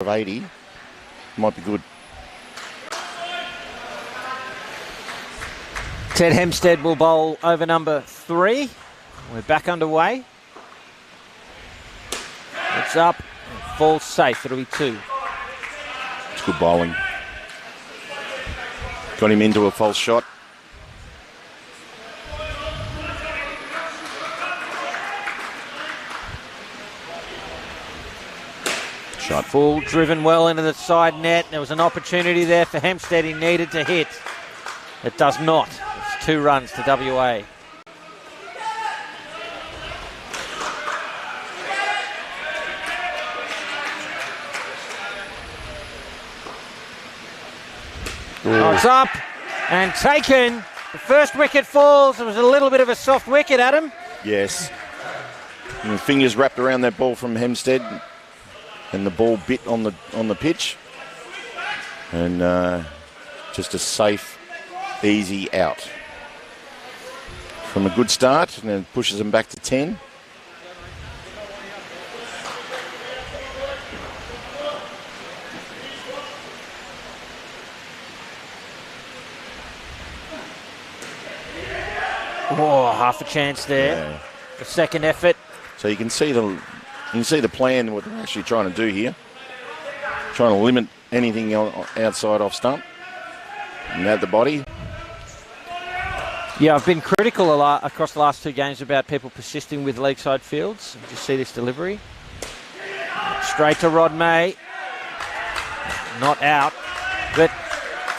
of 80 might be good. Ted Hempstead will bowl over number 3. We're back underway. It's up. Falls safe. It'll be 2. It's good bowling. Got him into a false shot. Shot. Full driven well into the side net. There was an opportunity there for Hempstead. He needed to hit. It does not. It's 2 runs to WA. Oh, it's up and taken. The first wicket falls. It was a little bit of a soft wicket, Adam. Yes. And the fingers wrapped around that ball from Hempstead, and the ball bit on the pitch. And just a safe, easy out. From a good start, and then pushes them back to 10. Oh, half a chance there. Yeah. The second effort. So you can see the plan, what they're actually trying to do here. Trying to limit anything outside off stump. And add the body. Yeah, I've been critical a lot across the last 2 games about people persisting with leg side fields. Just see this delivery. Straight to Rod May. Not out. But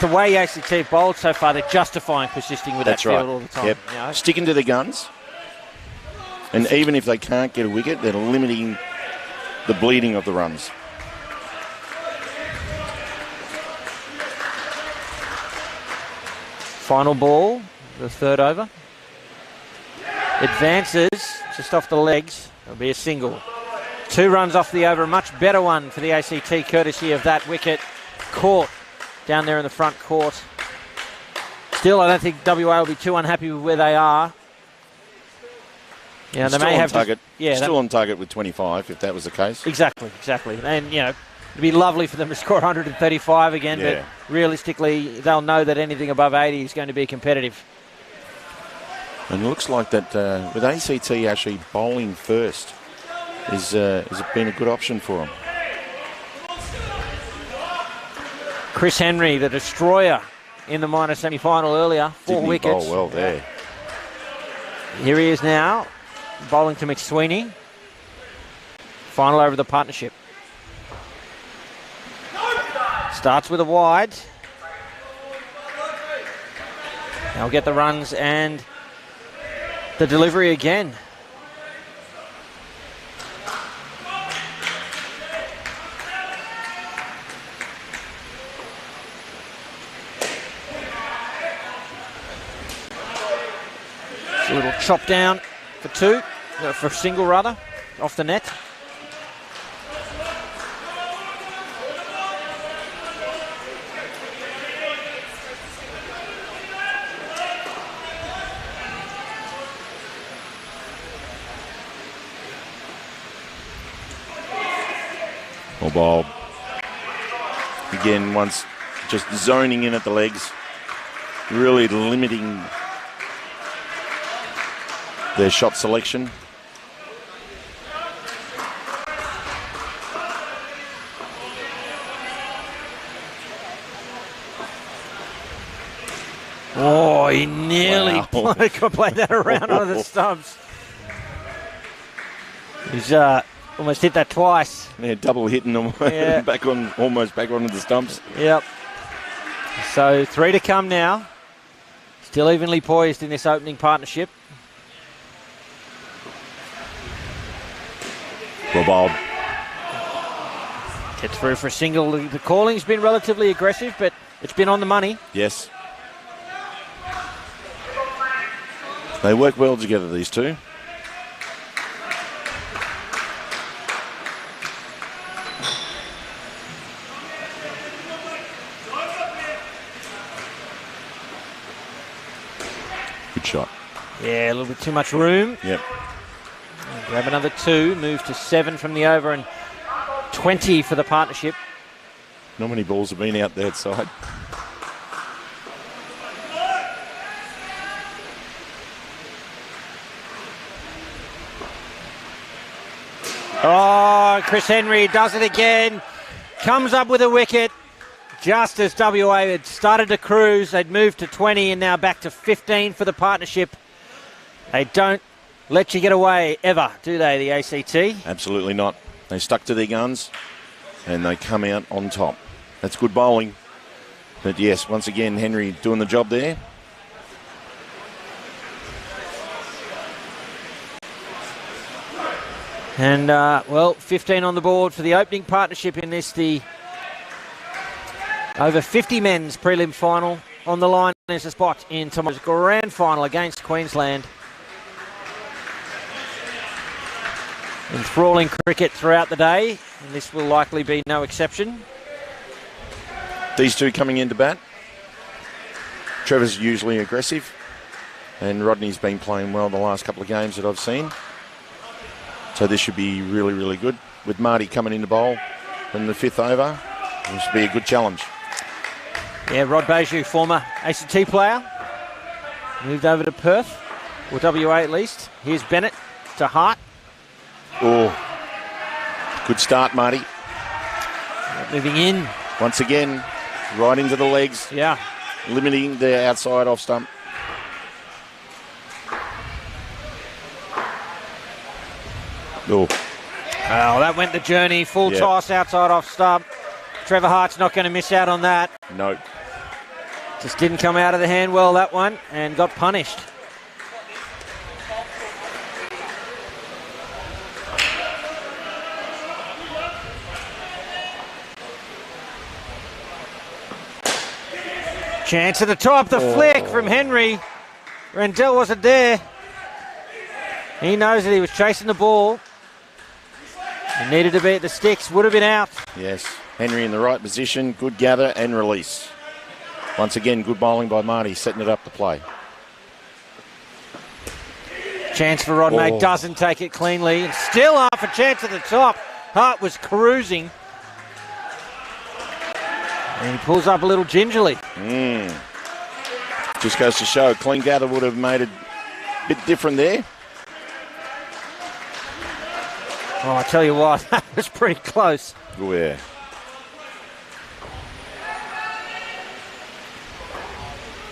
the way ACT have bowled so far, they're justifying persisting with that field all the time. Yep. You know? Sticking to the guns. And even if they can't get a wicket, they're limiting the bleeding of the runs. Final ball, the 3rd over. Advances just off the legs. It'll be a single. 2 runs off the over. A much better one for the ACT, courtesy of that wicket caught down there in the front court. Still, I don't think WA will be too unhappy with where they are. Yeah, they may have target. Yeah, still on target with 25, if that was the case. Exactly. And it'd be lovely for them to score 135 again, yeah. But realistically, they'll know that anything above 80 is going to be competitive. And it looks like that with ACT actually bowling first has been a good option for them. Chris Henry, the destroyer in the minor semi-final earlier. 4 wickets. Bowl well there. Here he is now, bowling to McSweeney. Final over the partnership. Starts with a wide. They'll get the runs and the delivery again. A little chop down for 2, for a single rather, off the net. Or ball. Again, once just zoning in at the legs, really limiting their shot selection. Oh, he nearly played that around on the stumps. He's almost hit that twice. Yeah, double hitting them almost back onto the stumps. Yep. So 3 to come now. Still evenly poised in this opening partnership. Well bowled. Gets through for a single. The calling's been relatively aggressive, but it's been on the money. Yes. They work well together, these two. Good shot. Yeah, a little bit too much room. Yep. Grab another 2, move to 7 from the over and 20 for the partnership. Not many balls have been out that side. Oh, Chris Henry does it again. Comes up with a wicket. Just as WA had started to cruise, they'd moved to 20 and now back to 15 for the partnership. They don't let you get away ever, do they, the ACT? Absolutely not. They stuck to their guns and they come out on top. That's good bowling. But yes, once again, Henry doing the job there. And, 15 on the board for the opening partnership in this, the over 50 men's prelim final. On the line is a spot in tomorrow's grand final against Queensland. Enthralling cricket throughout the day, and this will likely be no exception. These two coming into bat. Trevor's usually aggressive, and Rodney's been playing well the last couple of games that I've seen. So this should be really, really good. With Marty coming in to bowl in the 5th over, this should be a good challenge. Yeah, Rod Beju, former ACT player, moved over to Perth, or WA at least. Here's Bennett to Hart. Oh, good start, Marty. Moving in. Once again, right into the legs. Yeah. Limiting the outside off stump. Oh, that went the journey. Full toss outside off stump. Trevor Hart's not going to miss out on that. no. Just didn't come out of the hand well, that one, and got punished. Chance at the top, the flick from Henry. Rendell wasn't there. He knows that he was chasing the ball. He needed to be at the sticks, would have been out. Yes, Henry in the right position, good gather and release. Once again, good bowling by Marty, setting it up to play. Chance for Rod May, doesn't take it cleanly. And still half a chance at the top. Hart was cruising. And he pulls up a little gingerly. Just goes to show, clean gather would have made it a bit different there. Oh, I tell you what, that was pretty close. Oh, yeah.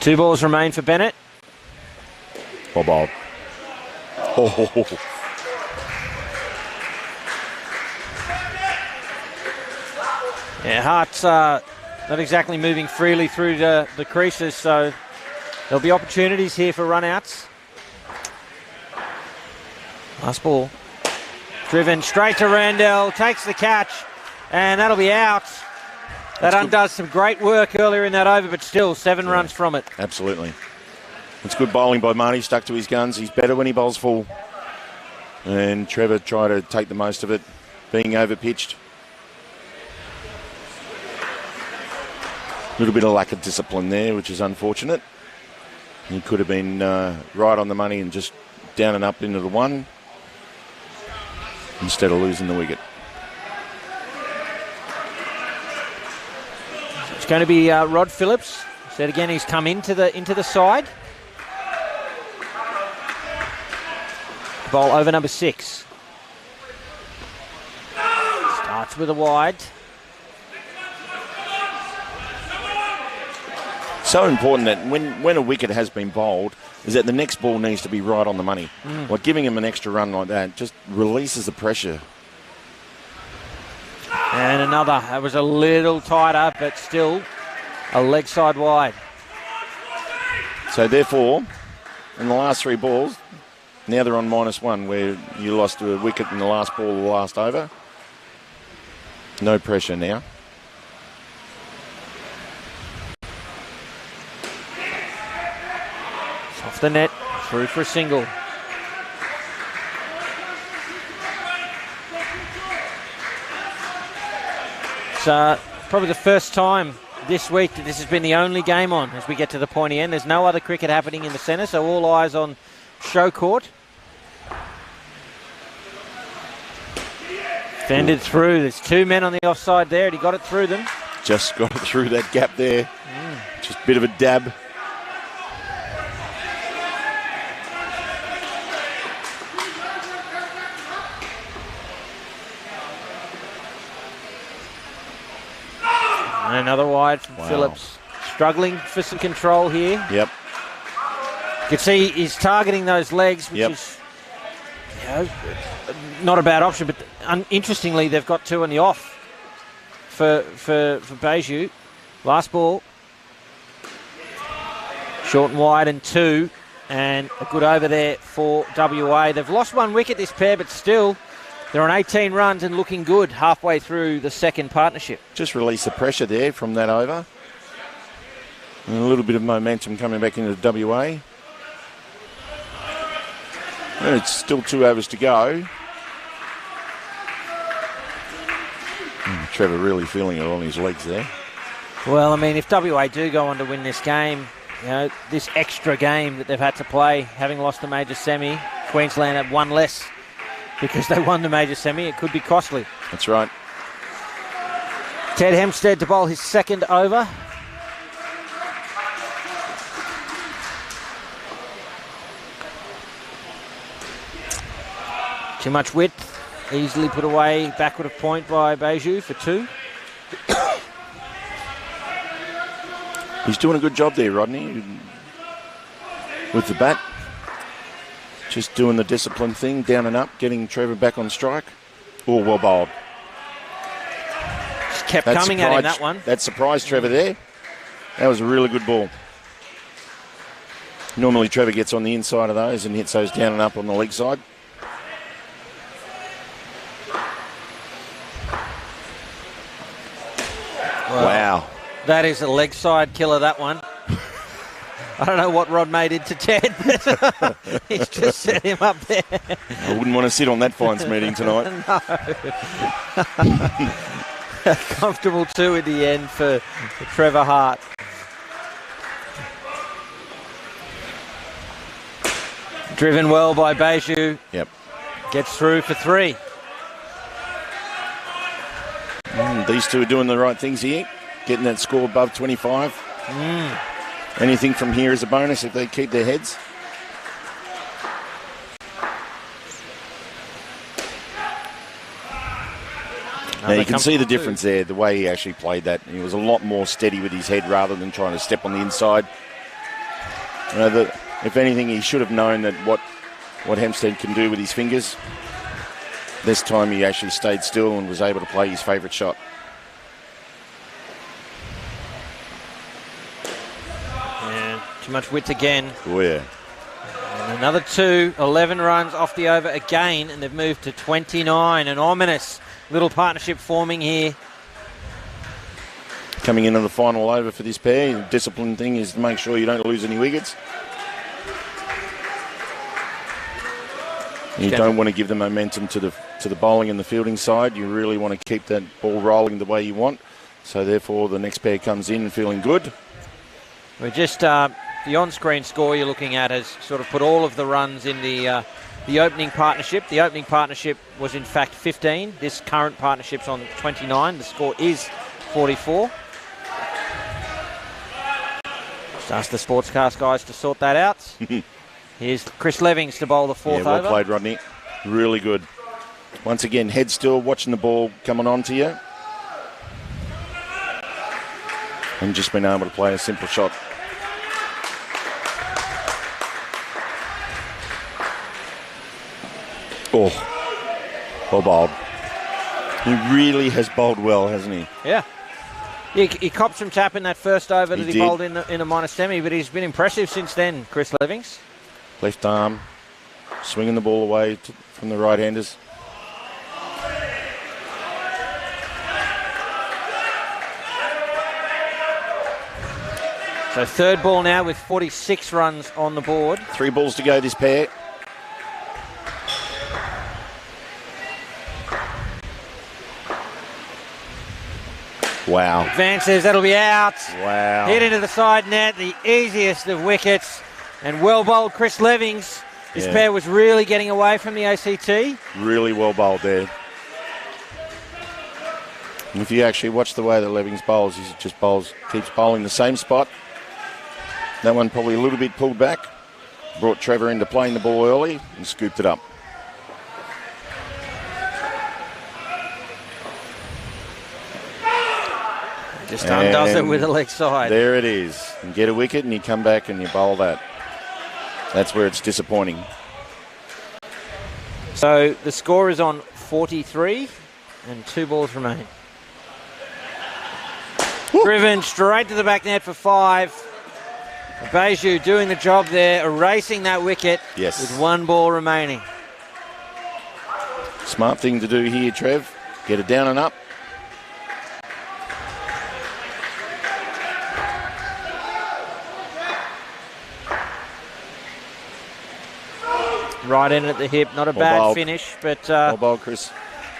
Two balls remain for Bennett. Bob. Oh. Yeah, Hart's not exactly moving freely through the creases, so there'll be opportunities here for run-outs. Last ball. Driven straight to Randell, takes the catch, and that'll be out. That undoes some great work earlier in that over, but still 7 runs from it. Absolutely. It's good bowling by Marty, stuck to his guns. He's better when he bowls full. And Trevor tried to take the most of it, being over-pitched. A little bit of lack of discipline there, which is unfortunate. He could have been right on the money and just down and up into the 1 instead of losing the wicket. It's going to be Rod Phillips. Said again, he's come into the side. Bowl over number 6. Starts with a wide. So important that when a wicket has been bowled, is that the next ball needs to be right on the money. Like giving him an extra run like that just releases the pressure. And another. That was a little tighter, but still a leg side wide. So therefore, in the last 3 balls, now they're on -1, where you lost a wicket in the last ball of the last over. No pressure now. Off the net, through for a single. It's probably the first time this week that this has been the only game on as we get to the pointy end. There's no other cricket happening in the centre, so all eyes on show court. Fended through. There's 2 men on the offside there, and he got it through them. Just got through that gap there. Just a bit of a dab. And another wide from Phillips. Struggling for some control here. Yep. You can see he's targeting those legs, which is not a bad option. But interestingly, they've got 2 on the off for Beju. Last ball. Short and wide and 2. And a good over there for WA. They've lost 1 wicket, this pair, but still they're on 18 runs and looking good halfway through the second partnership. Just release the pressure there from that over. And a little bit of momentum coming back into WA. And it's still 2 overs to go. Trevor really feeling it on his legs there. Well, I mean, if WA do go on to win this game, this extra game that they've had to play, having lost the major semi, Queensland have 1 less because they won the major semi. It could be costly. That's right. Ted Hempstead to bowl his second over. Too much width. Easily put away, backward of point by Beju for 2. He's doing a good job there, Rodney, with the bat. Just doing the discipline thing, down and up, getting Trevor back on strike. Oh, well bowled. Just kept coming at him, that one. That surprised Trevor there. That was a really good ball. Normally Trevor gets on the inside of those and hits those down and up on the leg side. Wow. That is a leg side killer, that one. I don't know what Rod made into Ted, but he's just set him up there. I wouldn't want to sit on that fines meeting tonight. No. Comfortable 2 in the end for Trevor Hart. Driven well by Beju. Yep. Gets through for 3. These 2 are doing the right things here. Getting that score above 25. Anything from here is a bonus if they keep their heads. Now you can see the difference there, the way he actually played that. He was a lot more steady with his head rather than trying to step on the inside. If anything, he should have known that what Hempstead can do with his fingers. This time he actually stayed still and was able to play his favourite shot. Yeah, too much width again. Oh, yeah. And another 2, 11 runs off the over again, and they've moved to 29. An ominous little partnership forming here. Coming into the final over for this pair, the discipline thing is to make sure you don't lose any wickets. You don't want to give the momentum to the bowling and the fielding side. You really want to keep that ball rolling the way you want. So therefore, the next pair comes in feeling good. We're just the on-screen score you're looking at has sort of put all of the runs in the opening partnership. The opening partnership was in fact 15. This current partnership's on 29. The score is 44. Just ask the Sportscast guys to sort that out. Here's Chris Levings to bowl the 4th over. Well played, Rodney. Really good. Once again, head still, watching the ball coming on to you. And just been able to play a simple shot. Oh, well bowled. He really has bowled well, hasn't he? Yeah. He copped some tap in that first over that he bowled in a minor semi, but he's been impressive since then, Chris Levings. Left arm, swinging the ball away from the right-handers. So 3rd ball now with 46 runs on the board. 3 balls to go this pair. Wow. Advances, that'll be out. Wow. Hit into the side net, the easiest of wickets. And well bowled Chris Levings. This pair was really getting away from the ACT. Really well bowled there. And if you actually watch the way that Levings bowls, he just keeps bowling the same spot. That one probably a little bit pulled back. Brought Trevor into playing the ball early and scooped it up. Just undoes it with the leg side. There it is. You get a wicket and you come back and you bowl that. That's where it's disappointing. So the score is on 43 and 2 balls remain. Driven straight to the back net for 5. Beju doing the job there, erasing that wicket with 1 ball remaining. Smart thing to do here, Trev. Get it down and up. Right in at the hip, not a bad finish, but well bowled, Chris.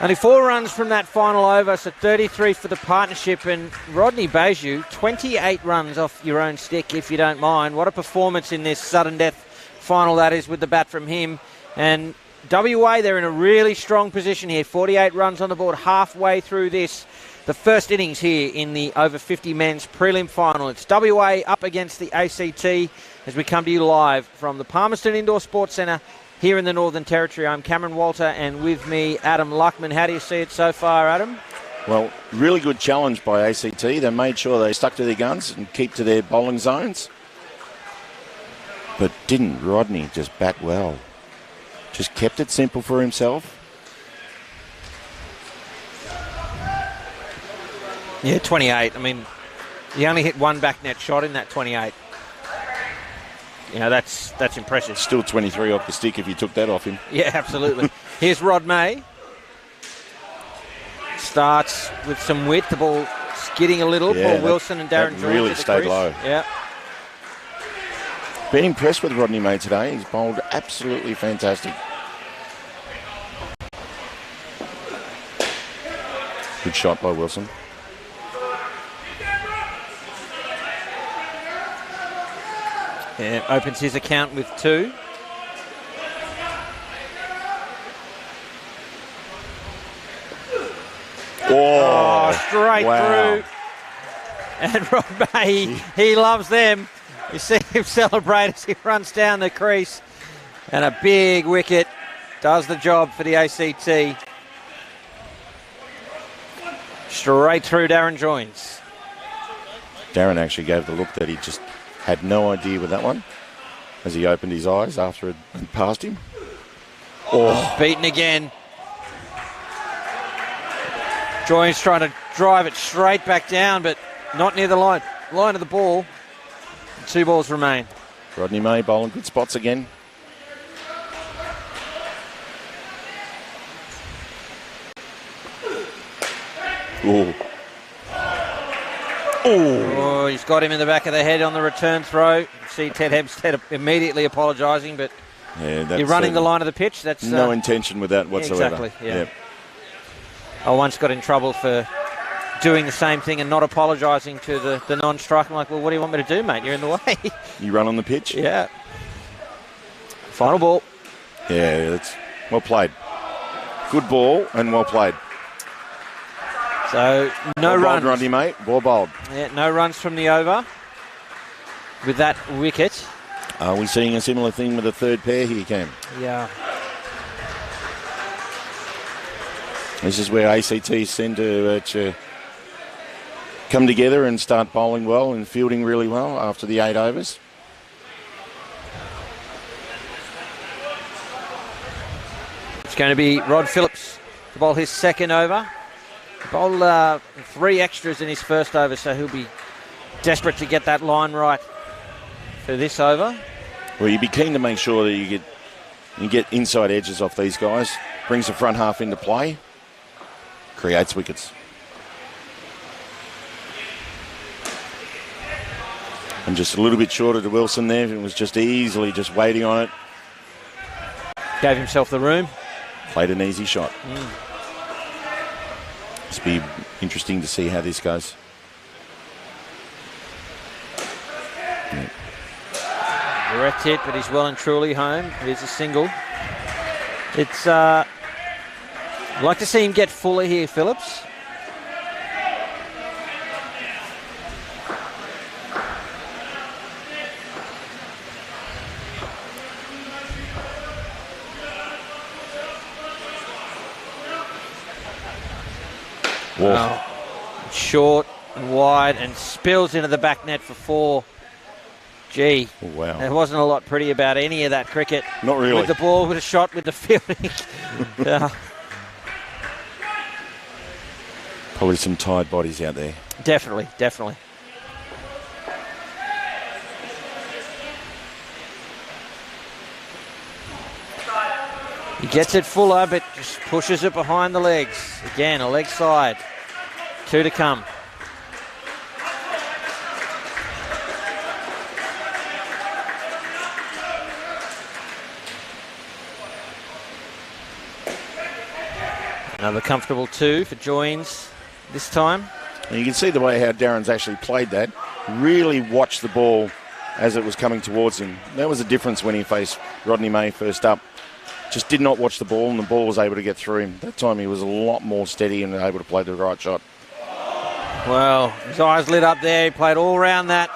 Only 4 runs from that final over, so 33 for the partnership. And Rodney Beju, 28 runs off your own stick, if you don't mind. What a performance in this sudden death final that is with the bat from him. And WA, they're in a really strong position here. 48 runs on the board halfway through this. The first innings here in the over 50 men's prelim final. It's WA up against the ACT as we come to you live from the Palmerston Indoor Sports Centre here in the Northern Territory. I'm Cameron Walter, and with me, Adam Luckman. How do you see it so far, Adam? Well, really good challenge by ACT. They made sure they stuck to their guns and keep to their bowling zones. But didn't Rodney just bat well? Just kept it simple for himself. Yeah, 28. I mean, he only hit 1 back net shot in that 28. You know, that's impressive. Still 23 off the stick if you took that off him. Yeah, absolutely. Here's Rod May. Starts with some width. The ball skidding a little. Yeah, Paul Wilson and Darren Jones really stayed low. Yeah. Been impressed with Rodney May today. He's bowled absolutely fantastic. Good shot by Wilson. Yeah, opens his account with 2. Oh, straight through. And Rod May, he loves them. You see him celebrate as he runs down the crease. And a big wicket does the job for the ACT. Straight through Darren Joins. Darren actually gave the look that he just had no idea with that one as he opened his eyes after it had passed him. Oh, beaten again. Joins trying to drive it straight back down, but not near the line of the ball. 2 balls remain. Rodney May bowling good spots again. Ooh. Oh, he's got him in the back of the head on the return throw. See Ted Hempstead immediately apologising, but you're running the line of the pitch. That's no intention with that whatsoever. Exactly, yeah. I once got in trouble for doing the same thing and not apologising to the non-striker. I'm like, well, what do you want me to do, mate? You're in the way. You run on the pitch? Yeah. Final ball. Yeah, that's well played. Good ball and well played. So, no runs. Ball Rodney, mate. Ball bowled. Yeah, no runs from the over with that wicket. Are we seeing a similar thing with the third pair here, Cam? Yeah. This is where ACT tend to come together and start bowling well and fielding really well after the 8 overs. It's going to be Rod Phillips to bowl his second over. Bowled 3 extras in his first over, so he'll be desperate to get that line right for this over. Well, you'd be keen to make sure that you get inside edges off these guys. Brings the front half into play. Creates wickets. And just a little bit shorter to Wilson there. It was just easily just waiting on it. Gave himself the room. Played an easy shot. It's be interesting to see how this goes. Direct hit, but he's well and truly home. Here's a single. It's I'd like to see him get fuller here, Phillips. Whoa. Short and wide and spills into the back net for 4. Gee, wow. There wasn't a lot pretty about any of that cricket. Not really. With the ball, with a shot, with the fielding. Probably some tired bodies out there. Definitely. He gets it fuller, but just pushes it behind the legs. Again, a leg side. 2 to come. Another comfortable 2 for Joins this time. And you can see the way how Darren's actually played that. Really watched the ball as it was coming towards him. That was a difference when he faced Rodney May first up. Just did not watch the ball, and the ball was able to get through him. That time he was a lot more steady and able to play the right shot. Well, his eyes lit up there. He played all around that.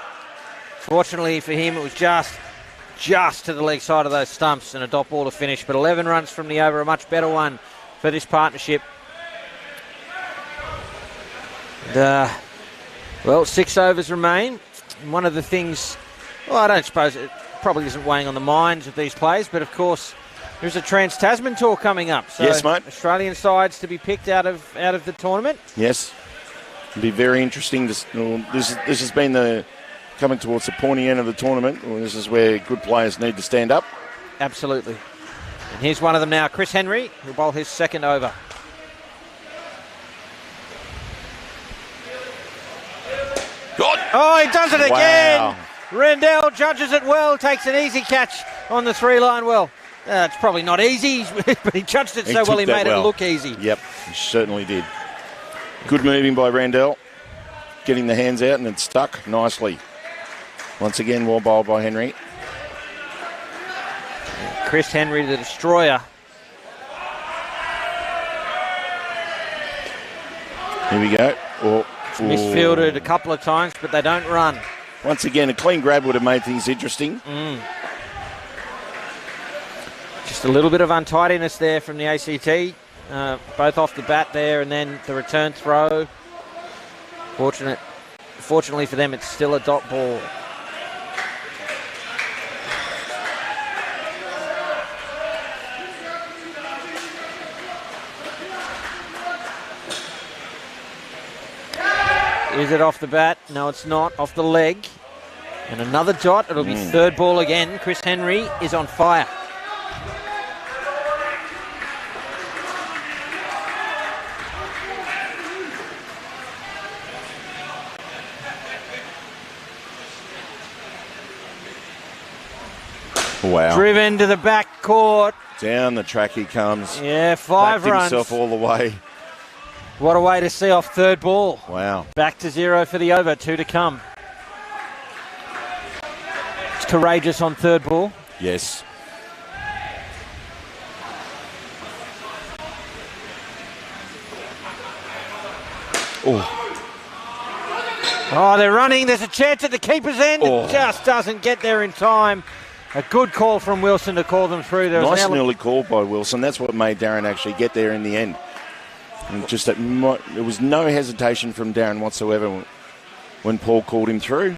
Fortunately for him, it was just to the leg side of those stumps and a dot ball to finish. But 11 runs from the over, a much better one for this partnership. And, 6 overs remain. And one of the things, I don't suppose it probably isn't weighing on the minds of these players, but of course there's a Trans-Tasman tour coming up. So yes, mate. Australian sides to be picked out of the tournament. Yes. It'll be very interesting. This has been the coming towards the pointy end of the tournament. Well, this is where good players need to stand up. Absolutely. And here's one of them now, Chris Henry, who'll bowl his second over. God. Oh, he does it again. Wow. Rendell judges it well, takes an easy catch on the 3-line well. It's probably not easy, but he judged it so well he made it look easy. Yep, he certainly did. Good moving by Rendell. Getting the hands out and it stuck nicely. Once again, well bowled by Henry. Chris Henry, the destroyer. Here we go. Misfielded a couple of times, but they don't run. Once again, a clean grab would have made things interesting. Just a little bit of untidiness there from the ACT. Both off the bat there and then the return throw. Fortunately for them, it's still a dot ball. Is it off the bat? No, it's not. Off the leg. And another dot. It'll be third ball again. Chris Henry is on fire. Wow. Driven to the back court. Down the track he comes. Yeah, 5 runs. Backed himself all the way. What a way to see off third ball. Wow. Back to 0 for the over, 2 to come. It's courageous on third ball. Yes. Oh, they're running. There's a chance at the keeper's end. It just doesn't get there in time. A good call from Wilson to call them through. There was nice and early call by Wilson. That's what made Darren actually get there in the end. And just that, there was no hesitation from Darren whatsoever when Paul called him through.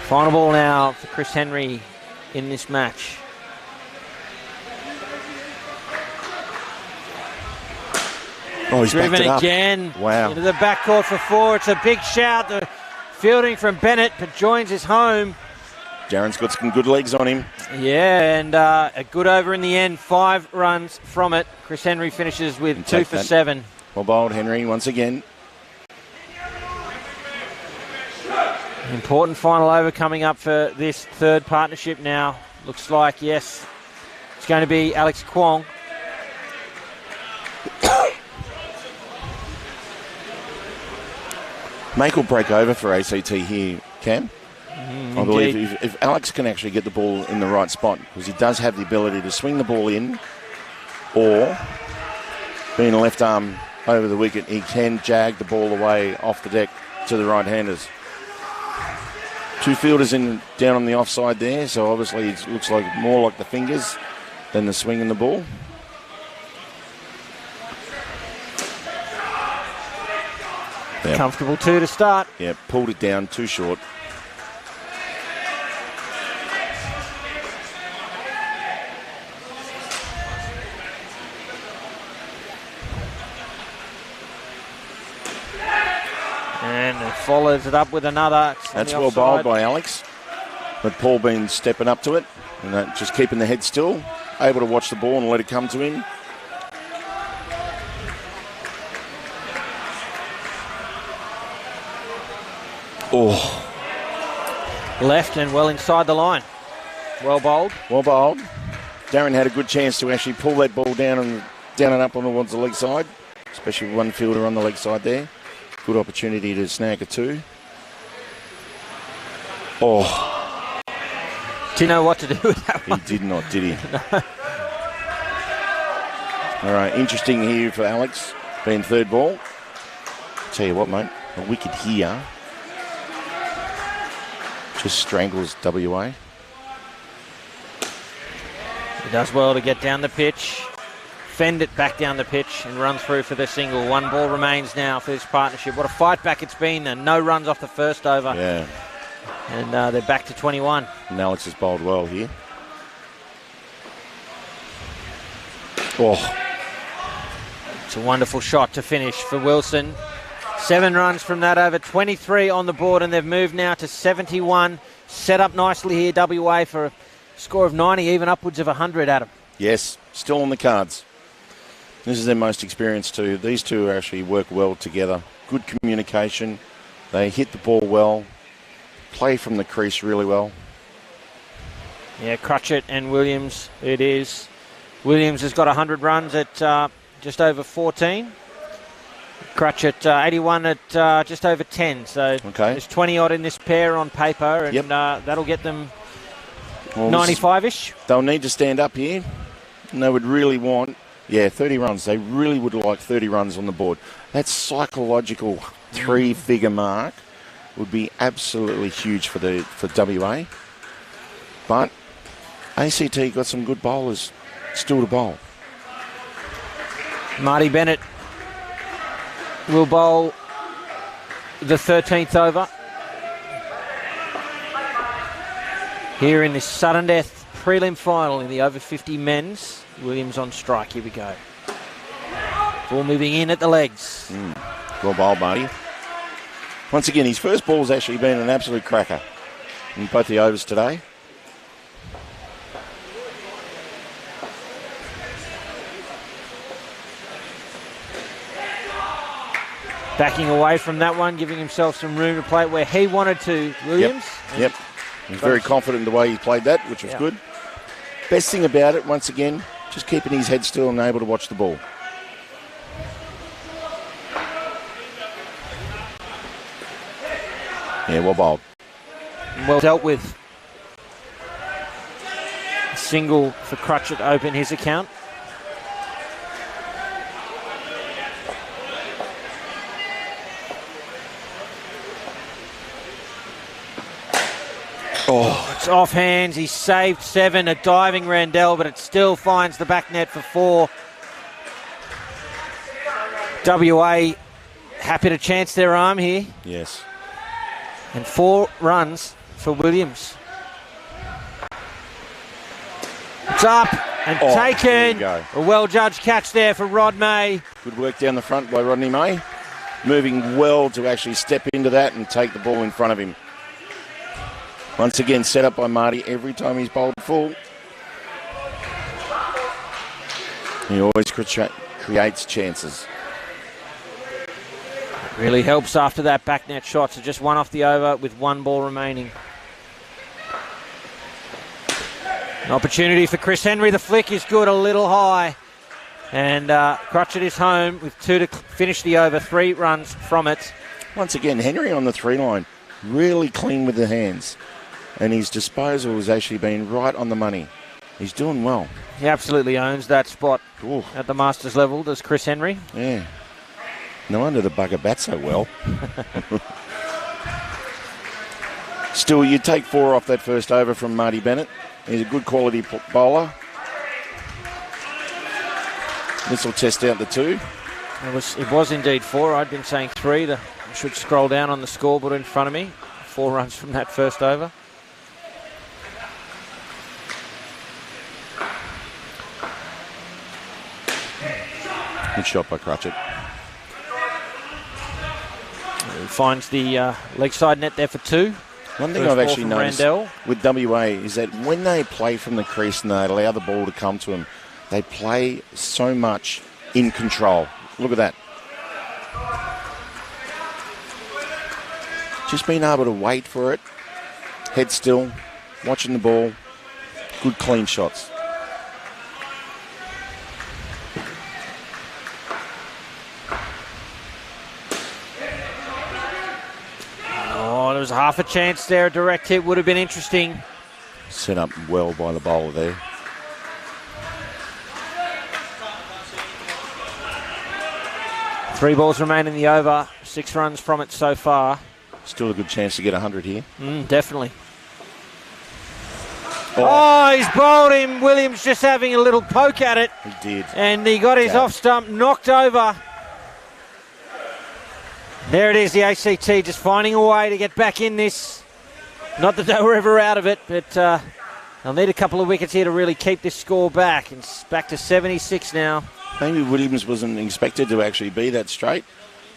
Final ball now for Chris Henry in this match. Oh, he's driven backed it up. Again. Wow. Into the backcourt for 4. It's a big shout. The fielding from Bennett, but Joins his home. Darren's got some good legs on him. Yeah, and a good over in the end. 5 runs from it. Chris Henry finishes with 2 for 7. Well bowled, Henry, once again. Important final over coming up for this third partnership now. Looks like, yes, it's going to be Alex Kwong. Make or break over for ACT here, Cam. I believe if Alex can actually get the ball in the right spot, because he does have the ability to swing the ball in, or being a left arm over the wicket, he can jag the ball away off the deck to the right-handers. 2 fielders down on the offside there, so obviously it looks like more like the fingers than the swing in the ball. Yep. Comfortable 2 to start. Yeah, pulled it down too short. And it follows it up with another. That's well bowled by Alex. But Paul been stepping up to it and just keeping the head still, able to watch the ball and let it come to him. Oh. Left and well inside the line. Well bowled. Well bowled. Darren had a good chance to actually pull that ball down and up on towards the leg side, especially with one fielder on the leg side there. Good opportunity to snag a 2. Oh. Didn't know what to do with that one. He did not, did he? No. All right, interesting here for Alex, being third ball. Tell you what, mate, a wicket here just strangles WA. He does well to get down the pitch, fend it back down the pitch and run through for the single. 1 ball remains now for this partnership. What a fight back it's been, and no runs off the first over. Yeah. And they're back to 21. And Alex has bowled well here. Oh. It's a wonderful shot to finish for Wilson. 7 runs from that over, 23 on the board, and they've moved now to 71. Set up nicely here, WA, for a score of 90, even upwards of 100, Adam. Yes, still on the cards. This is their most experienced 2. These 2 actually work well together. Good communication. They hit the ball well. Play from the crease really well. Yeah, Crutchett and Williams it is. Williams has got 100 runs at just over 14. Crutchett 81 at just over 10. So there's 20 odd in this pair on paper, and that'll get them 95-ish. They'll need to stand up here, and they would really want, 30 runs. They really would like 30 runs on the board. That psychological 3-figure mark would be absolutely huge for WA. But ACT got some good bowlers still to bowl. Marty Bennett will bowl the 13th over here in this sudden death prelim final in the over 50 men's. Williams on strike. Here we go. Ball moving in at the legs. Well bowled, Marty. Once again, his first ball's actually been an absolute cracker in both the overs today. Backing away from that one, giving himself some room to play it where he wanted to, Williams. Yep. He's very confident in the way he played that, which was good. Best thing about it, once again, just keeping his head still and able to watch the ball. Yeah, well bowled. Well dealt with. A single for Crutchett to open his account. Oh, it's off hands. He saved 7. A diving Randell, but it still finds the back net for 4. WA happy to chance their arm here. Yes. And 4 runs for Williams. It's up and taken. A well-judged catch there for Rod May. Good work down the front by Rodney May. Moving well to actually step into that and take the ball in front of him. Once again, set up by Marty every time he's bowled full. He always creates chances. Really helps after that back net shot. So just 1 off the over with 1 ball remaining. An opportunity for Chris Henry. The flick is good, a little high. And Crutchett is home with 2 to finish the over. 3 runs from it. Once again, Henry on the 3 line. Really clean with the hands. And his disposal has actually been right on the money. He's doing well. He absolutely owns that spot at the Masters level, does Chris Henry. Yeah. No wonder the bugger bats so well. Still, you take 4 off that first over from Marty Bennett. He's a good quality bowler. This will test out the 2. It was indeed 4. I'd been saying 3. The should scroll down on the scoreboard in front of me. 4 runs from that first over. Good shot by Crutchett. Finds the leg side net there for 2. One thing First I've ball actually from noticed Randell. with WA is that when they play from the crease and they allow the ball to come to them, they play so much in control. Look at that. Just being able to wait for it, head still, watching the ball, good clean shots. Oh, there was half a chance there. A direct hit would have been interesting. Set up well by the bowler there. Three balls remain in the over. 6 runs from it so far. Still a good chance to get 100 here. Definitely. Oh, he's bowled him. Williams just having a little poke at it. He did. And he got his Jab. off stump knocked over. There it is, the ACT just finding a way to get back in this. Not that they were ever out of it, but they'll need a couple of wickets here to really keep this score back. It's back to 76 now. Maybe Williams wasn't expected to actually be that straight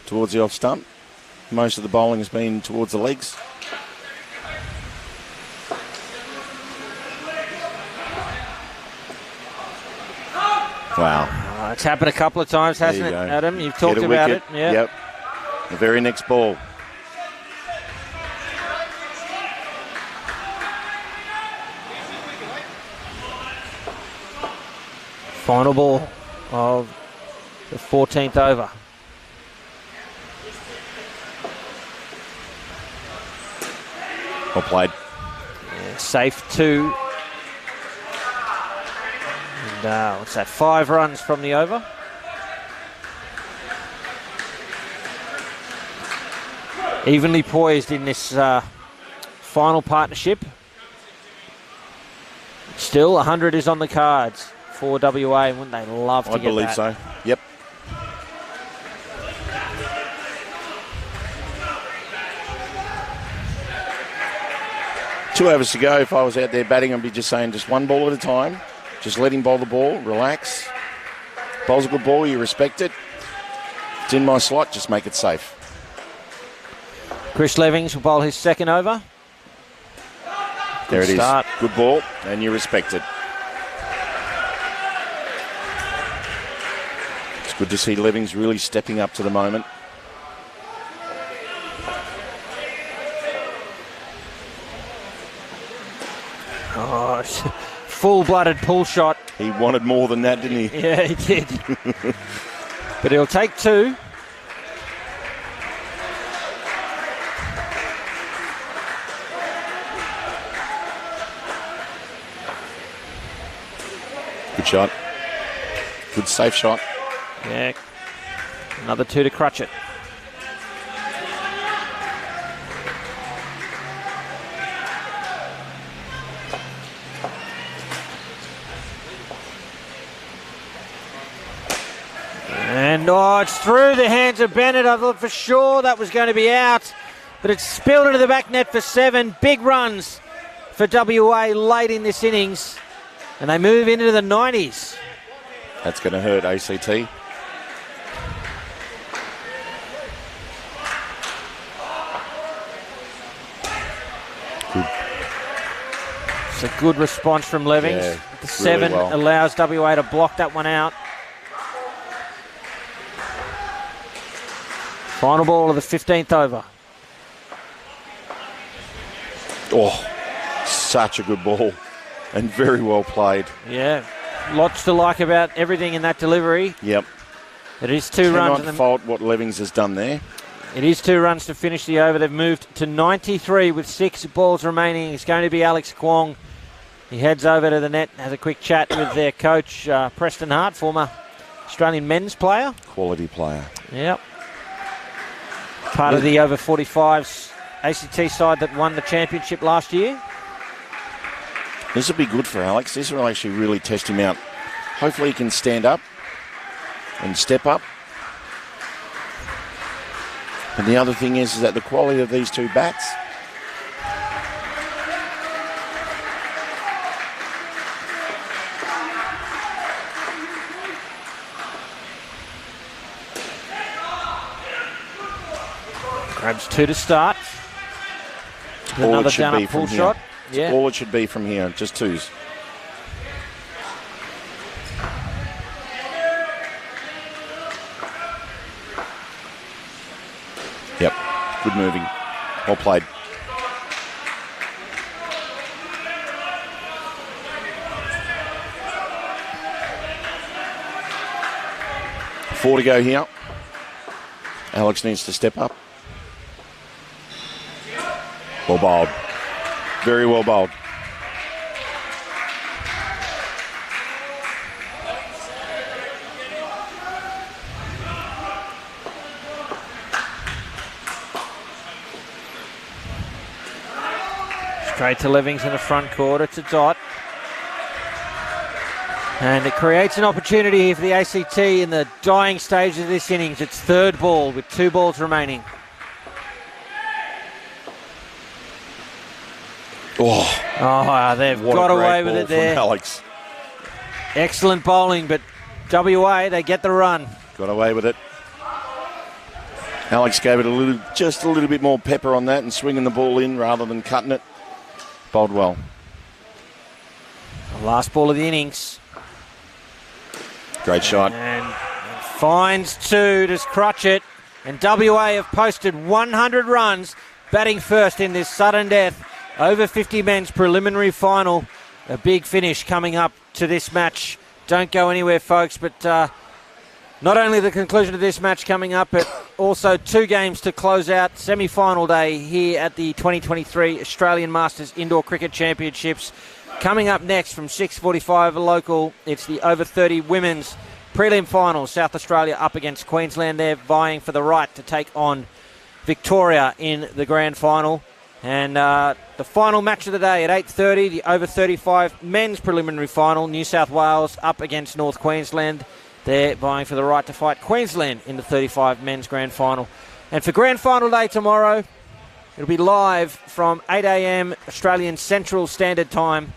towards the off stump. Most of the bowling has been towards the legs. Wow. It's happened a couple of times, hasn't it, There you go. Adam? You've talked Get a about wicket. it. Yeah. Yep. The very next ball. Final ball of the 14th over. Well played. Safe 2. And what's that? 5 runs from the over. Evenly poised in this final partnership. Still, 100 is on the cards for WA. Wouldn't they love to I get believe that? so. Yep. Two overs to go. If I was out there batting, I'd be just saying just one ball at a time. Just let him bowl the ball, relax. Bowls a good ball, you respect it. It's in my slot, just make it safe. Chris Levings will bowl his second over. There it is. start. Good ball, and you respect it. It's good to see Levings really stepping up to the moment. Oh, full-blooded pull shot. He wanted more than that, didn't he? Yeah, he did. But he'll take 2. Good shot. Good safe shot. Yeah. Another 2 to Crutchett. And it's through the hands of Bennett. I thought for sure that was going to be out, but it's spilled into the back net for 7. Big runs for WA late in this innings, and they move into the 90s. That's going to hurt ACT. Good. It's a good response from Levings. Yeah, The 7 really well. allows WA to block that one out. Final ball of the 15th over. Oh, such a good ball and very well played. Yeah, lots to like about everything in that delivery. Yep. It is 2 runs. Cannot fault what Levings has done there. It is 2 runs to finish the over. They've moved to 93 with 6 balls remaining. It's going to be Alex Kwong. He heads over to the net, has a quick chat with their coach, Preston Hart, former Australian men's player. Quality player. Yep. Part of the over 45s ACT side that won the championship last year. This will be good for Alex. This will actually really test him out. Hopefully he can stand up and step up. And the other thing is that the quality of these two bats. Grabs 2 to start. Another down up full shot. Yeah. All it should be from here, just 2s. Yep, good moving. Well played. Four to go here. Alex needs to step up. Well bowled. Very well bowled. Straight to Livingston in the front quarter to Dot. And it creates an opportunity here for the ACT in the dying stage of this innings. It's third ball with 2 balls remaining. They've got away with it there. Alex. Excellent bowling, but WA, they get the run. Got away with it. Alex gave it just a little bit more pepper on that and swinging the ball in rather than cutting it. Bowled well. The last ball of the innings. Great shot. And finds 2 to crutch it. And WA have posted 100 runs, batting first in this sudden death. Over 50 men's preliminary final. A big finish coming up to this match. Don't go anywhere, folks, but not only the conclusion of this match coming up, but also 2 games to close out semi-final day here at the 2023 Australian Masters Indoor Cricket Championships. Coming up next from 6:45 local, it's the over 30 women's prelim final. South Australia up against Queensland. They're vying for the right to take on Victoria in the grand final. And the final match of the day at 8:30, the over 35 men's preliminary final. New South Wales up against North Queensland. They're vying for the right to fight Queensland in the 35 men's grand final. And for grand final day tomorrow, it'll be live from 8 a.m. Australian Central Standard Time.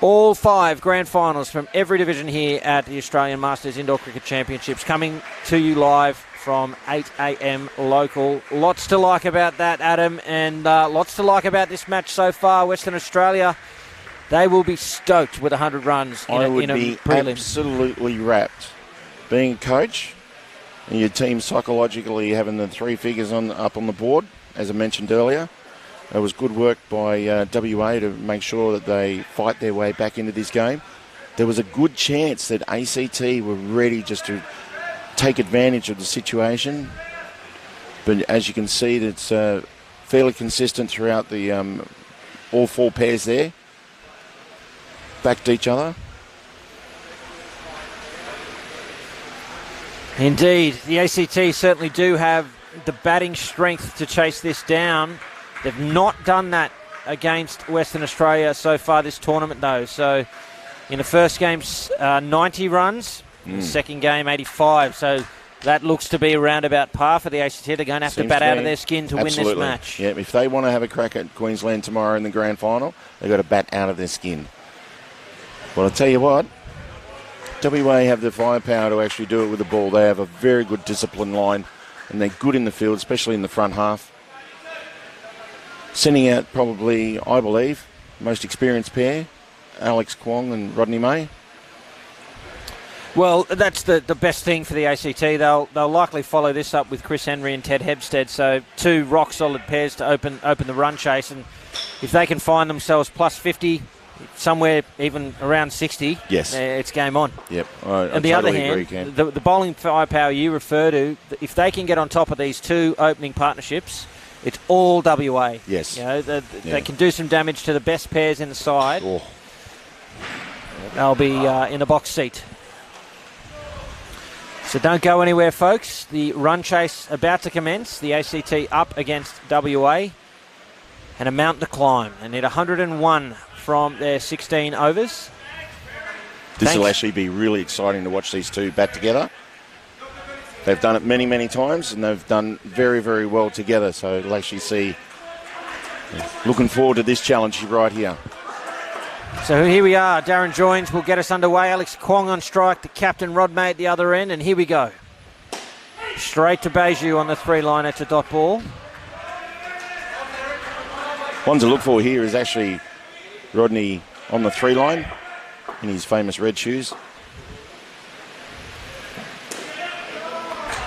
All 5 grand finals from every division here at the Australian Masters Indoor Cricket Championships coming to you live from 8 a.m. local. Lots to like about that, Adam, and lots to like about this match so far. Western Australia, they will be stoked with 100 runs in I a would be prelim. Absolutely wrapped. Being a coach and your team psychologically having the 3 figures up on the board, as I mentioned earlier, it was good work by WA to make sure that they fight their way back into this game. There was a good chance that ACT were ready just to take advantage of the situation, but as you can see, it's fairly consistent throughout the all 4 pairs there. Back to each other. Indeed, the ACT certainly do have the batting strength to chase this down. They've not done that against Western Australia so far this tournament, though. So in the first game, 90 runs. The second game, 85. So that looks to be around about par for the ACT. They're going to have to bat out of their skin to win this match. Yeah, if they want to have a crack at Queensland tomorrow in the grand final, they've got to bat out of their skin. Well, I'll tell you what, WA have the firepower to actually do it with the ball. They have a very good disciplined line, and they're good in the field, especially in the front half. Sending out probably, I believe, most experienced pair, Alex Kwong and Rodney May. Well, that's the best thing for the ACT. They'll likely follow this up with Chris Henry and Ted Hebstead. So 2 rock-solid pairs to open the run chase. And if they can find themselves plus 50, somewhere even around 60, yes, it's game on. Yep. On the other hand, the bowling firepower you refer to, if they can get on top of these 2 opening partnerships, it's all WA. Yes. You know, they can do some damage to the best pairs in the side. Oh. They'll be in a box seat. So don't go anywhere, folks. The run chase about to commence. The ACT up against WA. And a mountain to climb. They need 101 from their 16 overs. This will actually be really exciting to watch these 2 bat together. They've done it many, many times, and they've done very, very well together. So you'll actually see, looking forward to this challenge right here. So here we are. Darren Joins will get us underway. Alex Kwong on strike, the captain Rod May at the other end, and here we go. Straight to Beju on the 3-line. It's a dot ball. One to look for here is actually Rodney on the 3-line in his famous red shoes.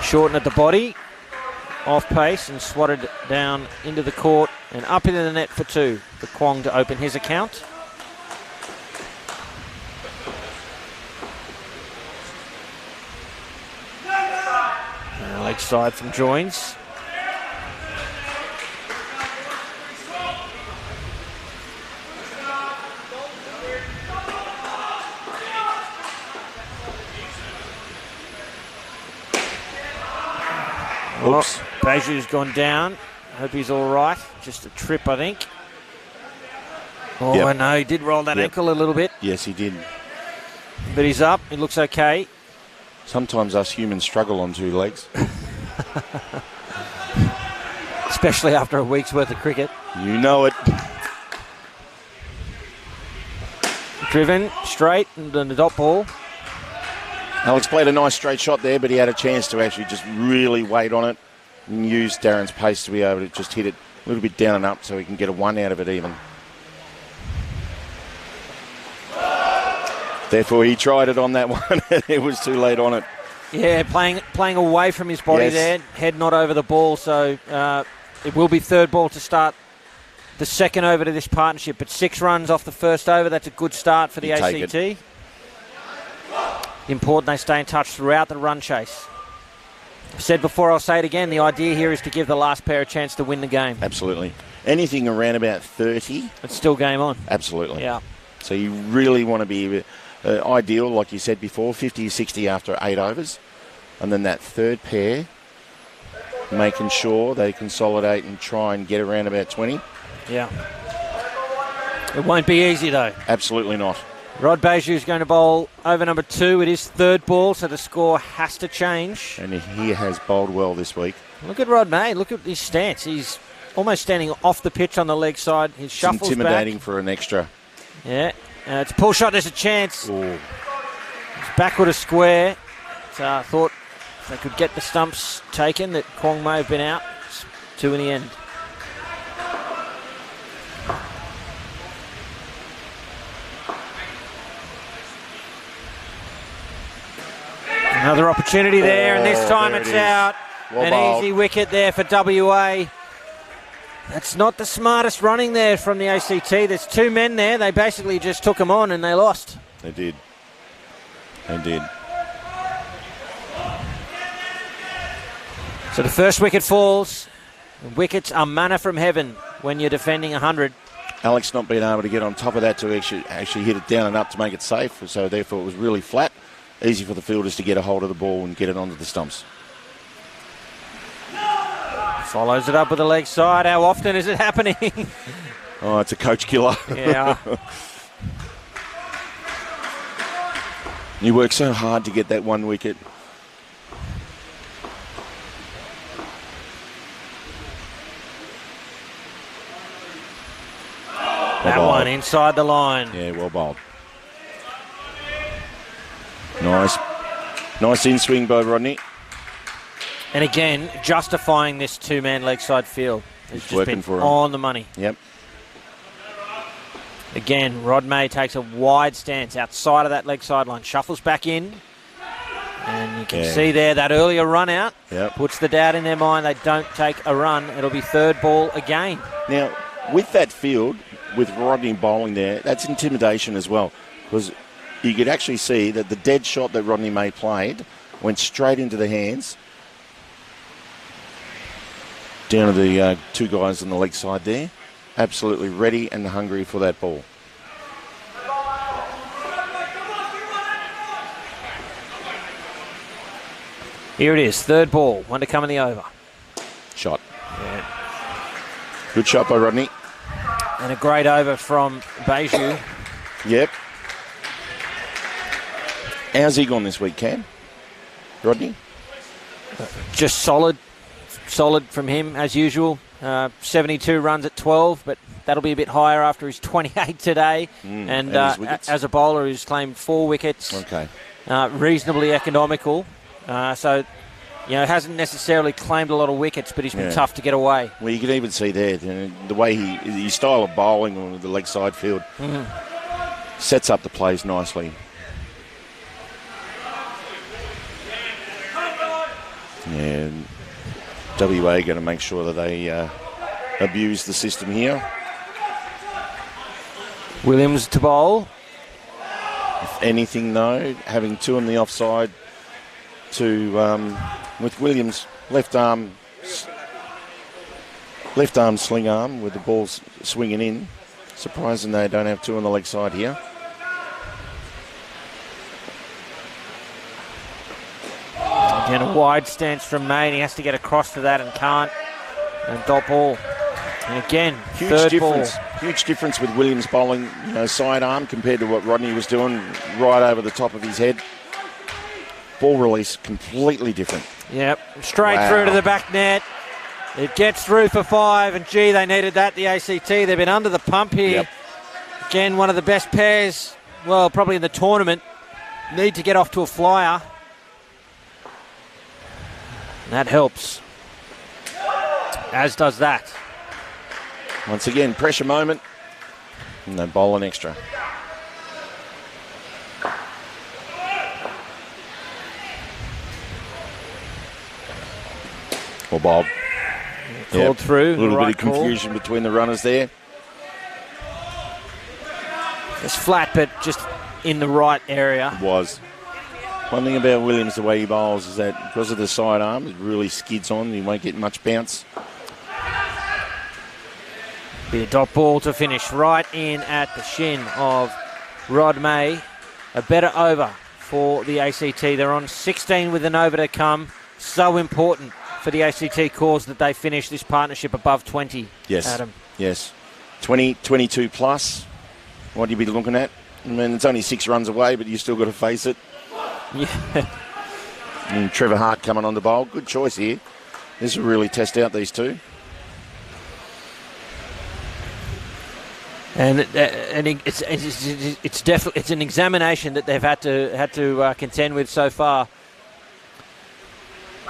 Shorten at the body, off pace and swatted down into the court and up into the net for 2 for Kwong to open his account. Leg side from Joins. Oops. Beju's gone down. Hope he's all right. Just a trip, I think. Oh, Yep. no, he did roll that ankle a little bit. Yes, he did. But he's up. He looks okay. Sometimes us humans struggle on 2 legs. Especially after a week's worth of cricket. You know it. Driven straight and then the dot ball. Alex played a nice straight shot there, but he had a chance to actually just really wait on it and use Darren's pace to be able to just hit it a little bit down and up so he can get a 1 out of it even. Therefore, he tried it on that one and it was too late on it. Yeah, playing away from his body there, head not over the ball, so it will be 3rd ball to start the 2nd over to this partnership. But 6 runs off the 1st over, that's a good start for the ACT. Important they stay in touch throughout the run chase. I've said before, I'll say it again, the idea here is to give the last pair a chance to win the game. Absolutely. Anything around about 30. It's still game on. Absolutely. Yeah. So you really want to be ideal, like you said before, 50, 60 after 8 overs. And then that 3rd pair, making sure they consolidate and try and get around about 20. Yeah. It won't be easy, though. Absolutely not. Rod Beju is going to bowl over number 2. It is 3rd ball, so the score has to change. And he has bowled well this week. Look at Rod May. Look at his stance. He's almost standing off the pitch on the leg side. His shuffles back. Intimidating for an extra. Yeah. It's a pull shot. There's a chance. Ooh. It's backward a square. So I thought if they could get the stumps taken, that Kwong may have been out. It's 2 in the end. Another opportunity there, and this time it's out. Well An bowled. easy wicket there for WA. That's not the smartest running there from the ACT. There's 2 men there. They basically just took them on and they lost. They did. They did. So the first wicket falls. Wickets are manna from heaven when you're defending 100. Alex not being able to get on top of that to actually hit it down and up to make it safe. So therefore it was really flat. Easy for the fielders to get a hold of the ball and get it onto the stumps. Follows it up with the leg side. How often is it happening? Oh, it's a coach killer. Yeah. You work so hard to get that 1 wicket. That one inside the line. Yeah, well bowled. Nice in-swing by Rodney. And again, justifying this 2-man leg side field. It's just working been for him. on the money. Yep. Again, Rod May takes a wide stance outside of that leg sideline, shuffles back in, and you can see there that earlier run out puts the doubt in their mind they don't take a run. It'll be 3rd ball again. Now, with that field, with Rodney bowling there, that's intimidation as well, because you could actually see that the dead shot that Rodney May played went straight into the hands. Down to the 2 guys on the leg side there. Absolutely ready and hungry for that ball. Here it is, 3rd ball, 1 to come in the over. Shot. Yeah. Good shot by Rodney. And a great over from Beju. Yep. How's he gone this week, Cam? Rodney? Just solid from him as usual. 72 runs at 12, but that'll be a bit higher after his 28 today. And as a bowler, he's claimed 4 wickets. Okay. Reasonably economical. So, hasn't necessarily claimed a lot of wickets, but he's been tough to get away. Well, you can even see there the way his style of bowling on the leg side field sets up the plays nicely. And WA going to make sure that they abuse the system here. Williams to bowl. If anything, though, having 2 on the offside with Williams left arm sling arm with the ball swinging in. Surprising they don't have 2 on the leg side here. Again, a wide stance from May, and he has to get across to that and can't. And dot ball. And again, third ball. Huge difference with Williams bowling, side arm compared to what Rodney was doing right over the top of his head. Ball release completely different. Yep, straight through to the back net. It gets through for 5, and gee, they needed that, the ACT. They've been under the pump here. Yep. Again, one of the best pairs, well, probably in the tournament. Need to get off to a flyer. That helps. As does that. Once again, pressure moment. And they bowl an extra. Or Bob. Called through. A little bit of confusion between the runners there. It's flat, but just in the right area. It was. One thing about Williams, the way he bowls, is that because of the side arm, it really skids on. He won't get much bounce. Be a dot ball to finish right in at the shin of Rod May. A better over for the ACT. They're on 16 with an over to come. So important for the ACT cause that they finish this partnership above 20. Yes. Adam. Yes. 20, 22 plus. What do you be looking at? I mean, it's only 6 runs away, but you still got to face it. Yeah. And Trevor Hart coming on the bowl. Good choice here. This will really test out these two. And it's definitely an examination that they've had to contend with so far.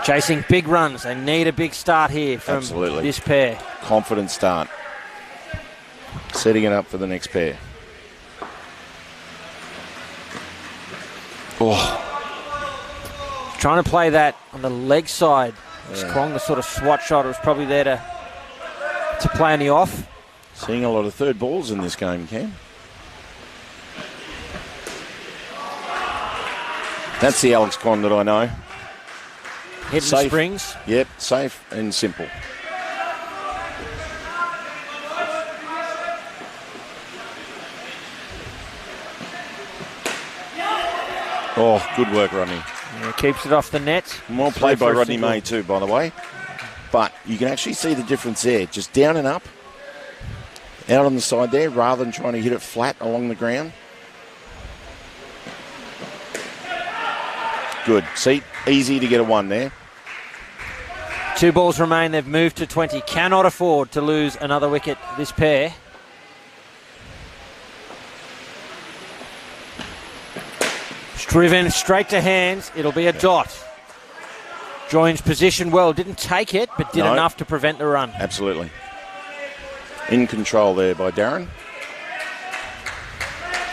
Chasing big runs. They need a big start here from this pair. Confident start. Setting it up for the next pair. Oh. Trying to play that on the leg side. Strong, the sort of swat shot. It was probably there to play on the off. Seeing a lot of third balls in this game, Cam. That's the Alex Conn that I know. Hitting the springs. Yep, safe and simple. Oh, good work, Rodney. Yeah, keeps it off the net. Well played by Rodney May too, by the way. But you can actually see the difference there. Just down and up. Out on the side there, rather than trying to hit it flat along the ground. Good. See, easy to get a 1 there. 2 balls remain. They've moved to 20. Cannot afford to lose another wicket, this pair. Driven straight to hands. It'll be a dot. Joins position well. Didn't take it, but did enough to prevent the run. Absolutely. In control there by Darren.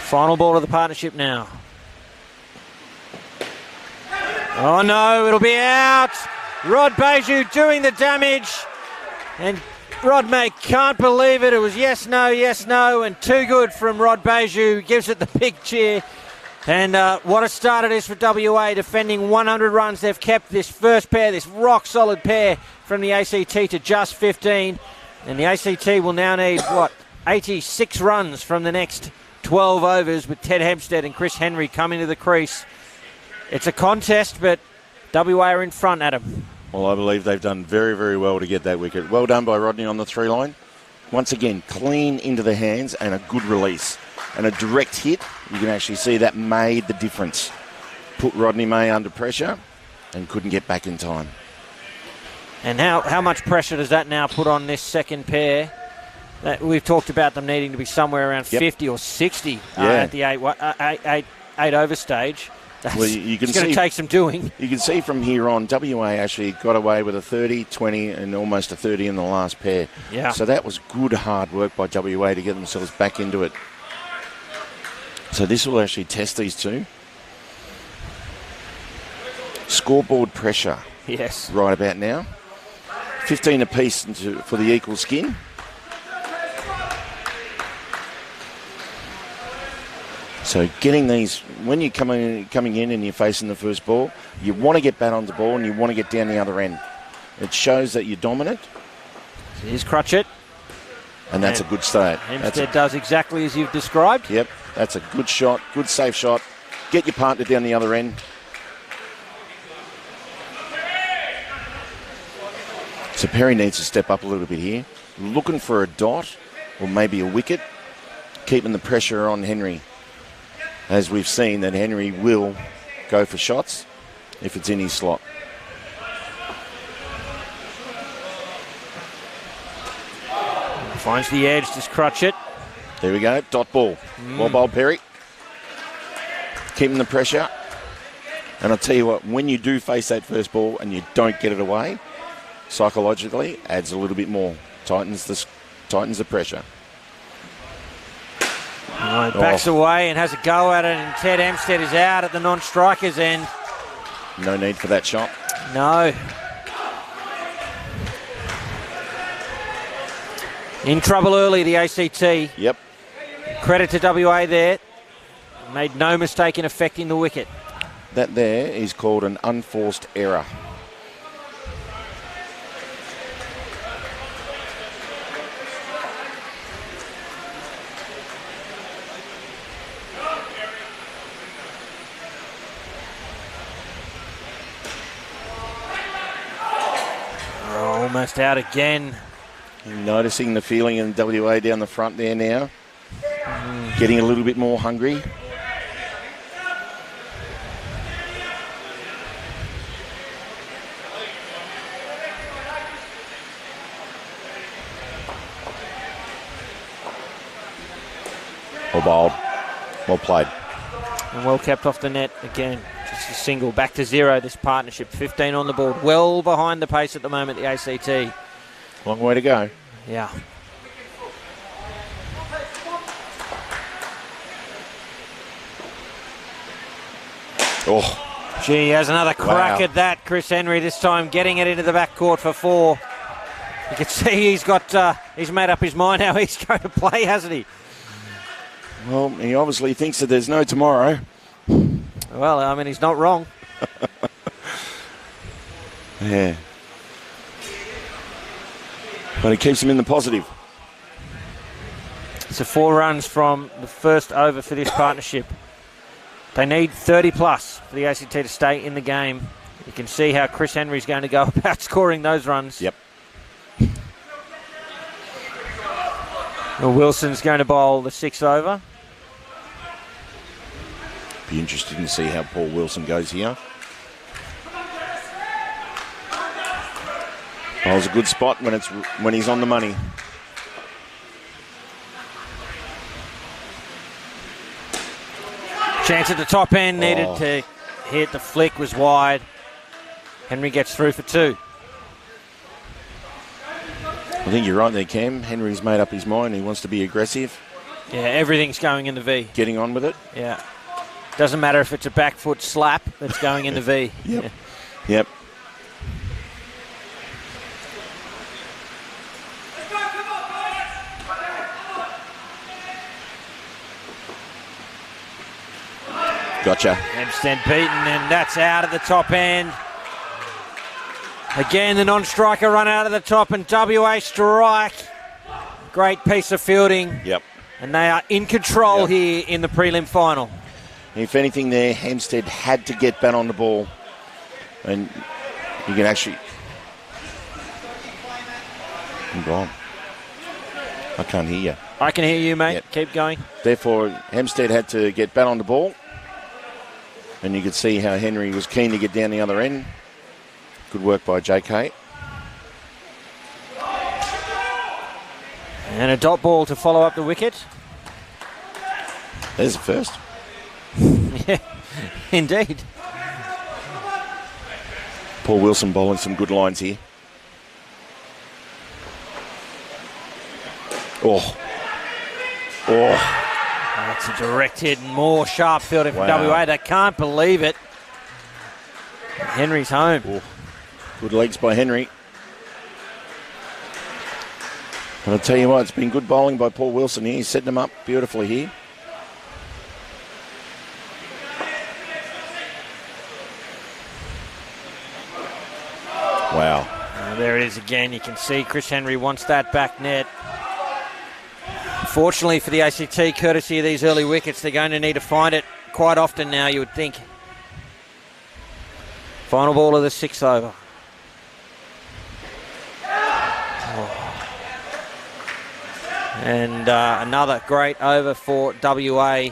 Final ball of the partnership now. Oh no, it'll be out. Rod Beju doing the damage. And Rod May can't believe it. It was yes, no, and too good from Rod Beju. Gives it the big cheer. And what a start it is for WA, defending 100 runs. They've kept this first pair, this rock-solid pair from the ACT to just 15. And the ACT will now need, 86 runs from the next 12 overs with Ted Hempstead and Chris Henry coming to the crease. It's a contest, but WA are in front, Adam. Well, I believe they've done very, very well to get that wicket. Well done by Rodney on the 3 line. Once again, clean into the hands and a good release. And a direct hit, you can actually see that made the difference. Put Rodney May under pressure and couldn't get back in time. And how much pressure does that now put on this second pair? We've talked about them needing to be somewhere around 50 or 60 at the 8 over stage. Well, you can it's going to take some doing. You can see from here on, WA actually got away with a 30, 20 and almost a 30 in the last pair. Yeah. So that was good hard work by WA to get themselves back into it. So this will actually test these two. Scoreboard pressure. Yes. Right about now. 15 apiece for the equal skin. So getting these, when you're coming in and you're facing the first ball, you want to get back on the ball and you want to get down the other end. It shows that you're dominant. Here's Crutchett. And that's a good start. Hempstead does exactly as you've described. Yep, that's a good shot, good safe shot. Get your partner down the other end. So Perry needs to step up a little bit here. Looking for a dot or maybe a wicket. Keeping the pressure on Henry. As we've seen that Henry will go for shots if it's in his slot. Finds the edge, just Crutchett. There we go, dot ball. Well bowled, Perry. Keeping the pressure. And I'll tell you what, when you do face that first ball and you don't get it away, psychologically adds a little bit more. Tightens the pressure. Backs away and has a go at it, and Ted Hempstead is out at the non-striker's end. No need for that shot. No. In trouble early, the ACT. Yep. Credit to WA there. Made no mistake in affecting the wicket. That there is called an unforced error. Almost out again. Noticing the feeling in WA down the front there now. Getting a little bit more hungry. Well bowled. Well played. And well kept off the net again. Just a single. Back to 0, this partnership. 15 on the board. Well behind the pace at the moment, the ACT. Long way to go. Yeah. Oh. Gee, he has another crack at that, Chris Henry, this time getting it into the back court for 4. You can see he's made up his mind how he's going to play, hasn't he? Well, he obviously thinks that there's no tomorrow. Well, I mean, he's not wrong. Yeah. But it keeps him in the positive. So 4 runs from the first over for this partnership. They need 30 plus for the ACT to stay in the game. You can see how Chris Henry's going to go about scoring those runs. Yep. Well, Wilson's going to bowl the 6th over. Be interested to see how Paul Wilson goes here. Bowls a good spot when he's on the money. Chance at the top end, needed to hit. The flick was wide. Henry gets through for 2. I think you're right there, Cam. Henry's made up his mind. He wants to be aggressive. Yeah, everything's going in the V. Getting on with it. Yeah. Doesn't matter if it's a back foot slap that's going in the V. Yep. Yeah. Yep. Gotcha. Hempstead beaten, and that's out at the top end. Again, the non-striker run out of the top, and WA strike. Great piece of fielding. Yep. And they are in control here in the prelim final. If anything there, Hempstead had to get back on the ball. And you can actually... I'm gone. I can't hear you. I can hear you, mate. Yep. Keep going. Therefore, Hempstead had to get back on the ball. And you could see how Henry was keen to get down the other end. Good work by JK. And a dot ball to follow up the wicket. There's the first. Yeah, indeed. Paul Wilson bowling some good lines here. Oh. That's a direct hit and more sharp fielding from Wow. WA. They can't believe it. Henry's home. Oh. Good legs by Henry. And I'll tell you what, it's been good bowling by Paul Wilson here. He's setting them up beautifully here. Wow. There it is again. You can see Chris Henry wants that back net. Fortunately for the ACT, courtesy of these early wickets, they're going to need to find it quite often now, you would think. Final ball of the 6th over. And another great over for WA.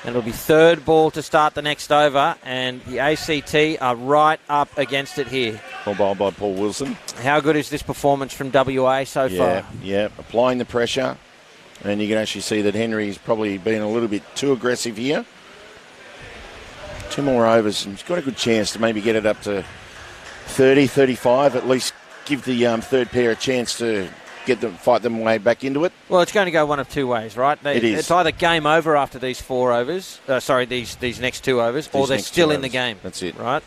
It'll be third ball to start the next over, and the ACT are right up against it here. Well bowled by Paul Wilson. How good is this performance from WA so far? Yeah, applying the pressure. And you can actually see that Henry's probably been a little bit too aggressive here. 2 more overs, and he's got a good chance to maybe get it up to 30, 35, at least give the third pair a chance to fight them way back into it. Well, it's going to go one of two ways, right? It is. It's either game over after these 4 overs, these next 2 overs, or they're still in the game. That's it. Right?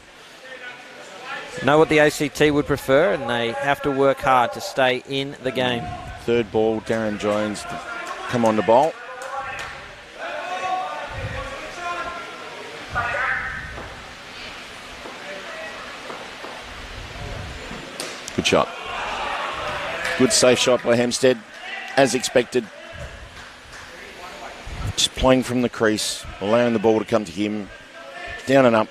Know what the ACT would prefer, and they have to work hard to stay in the game. Third ball, Darren Jones to come on the bowl. Good shot. Good safe shot by Hempstead, as expected. Just playing from the crease, allowing the ball to come to him. Down and up.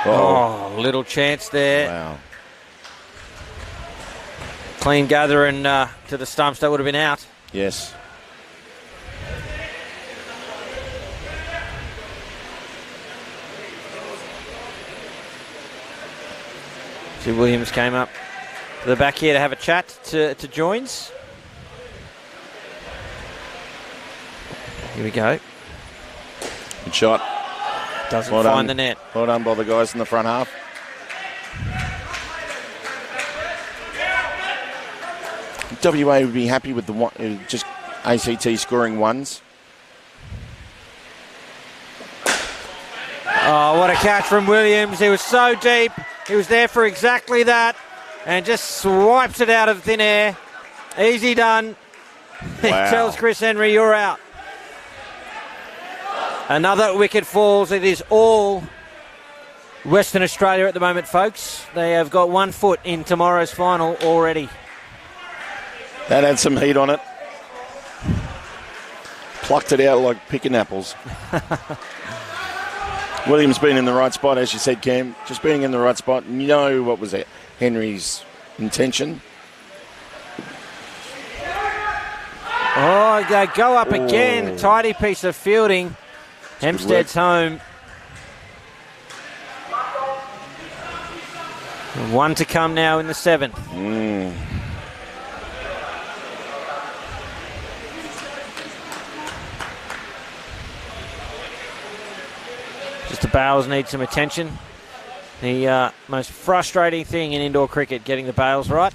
Oh, little chance there. Wow. Clean gather and to the stumps, that would have been out. Yes. See, Williams came up to the back here to have a chat to Joins. Here we go. Good shot. Doesn't Well find done. the net. Well done by the guys in the front half. WA would be happy with the one, just ACT scoring ones. Oh, what a catch from Williams. He was so deep. He was there for exactly that and just swipes it out of thin air. Easy done. He Wow. tells Chris Henry, you're out. Another wicket falls. It is all Western Australia at the moment, folks. They have got 1 foot in tomorrow's final already. That had some heat on it. Plucked it out like picking apples. Williams been in the right spot, as you said, Cam. Just being in the right spot. You know what was Henry's intention. Oh, they go up again. Tidy piece of fielding. Hempstead's home. 1 to come now in the 7th. Just the bails need some attention. The most frustrating thing in indoor cricket, getting the bails right.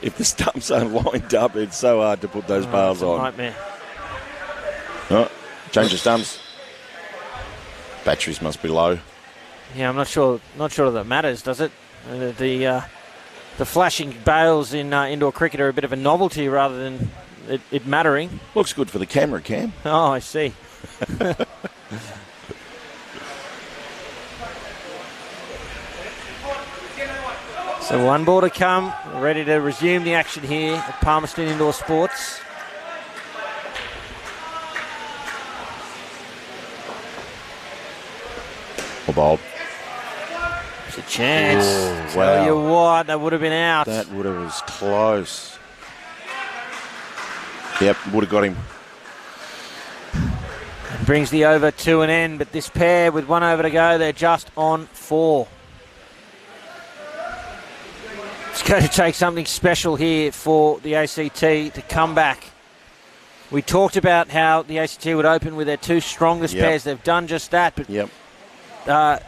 If the stumps aren't lined up, it's so hard to put those bails It's a on. nightmare. Oh, change the stumps. Batteries must be low. Yeah, I'm not sure that matters, does it? The flashing bails in indoor cricket are a bit of a novelty rather than it mattering. Looks good for the camera, Cam. Oh, I see. So 1 ball to come. Ready to resume the action here at Palmerston Indoor Sports. Well bowled. There's a chance. Oh, Tell wow. you what, that would have been out. That would have was close. Yep, would have got him. Brings the over to an end, but this pair with 1 over to go, they're just on 4. It's going to take something special here for the ACT to come back. We talked about how the ACT would open with their 2 strongest pairs. They've done just that, but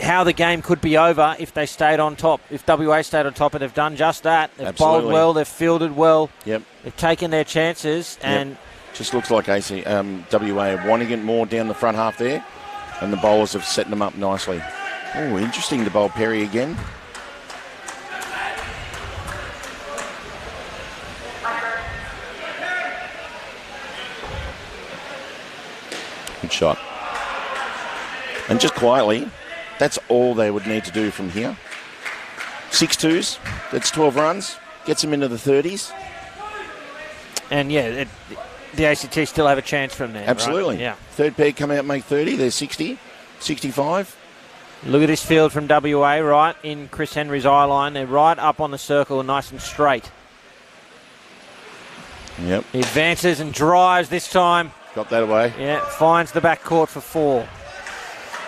how the game could be over if they stayed on top. If WA stayed on top, and they've done just that. They've bowled well, they've fielded well. They've taken their chances, and just looks like WA are wanting it more down the front half there, and the bowlers have set them up nicely. Oh, interesting to bowl Perry again. Good shot. And just quietly, that's all they would need to do from here. 6 twos, that's 12 runs, gets them into the 30s. And the ACT still have a chance from there. Absolutely. Right? Yeah. Third pair come out, make 30. They're 60, 65. Look at this field from WA, right in Chris Henry's eye line. They're right up on the circle and nice and straight. Yep. He advances and drives this time. Got that away. Yeah, finds the back court for 4.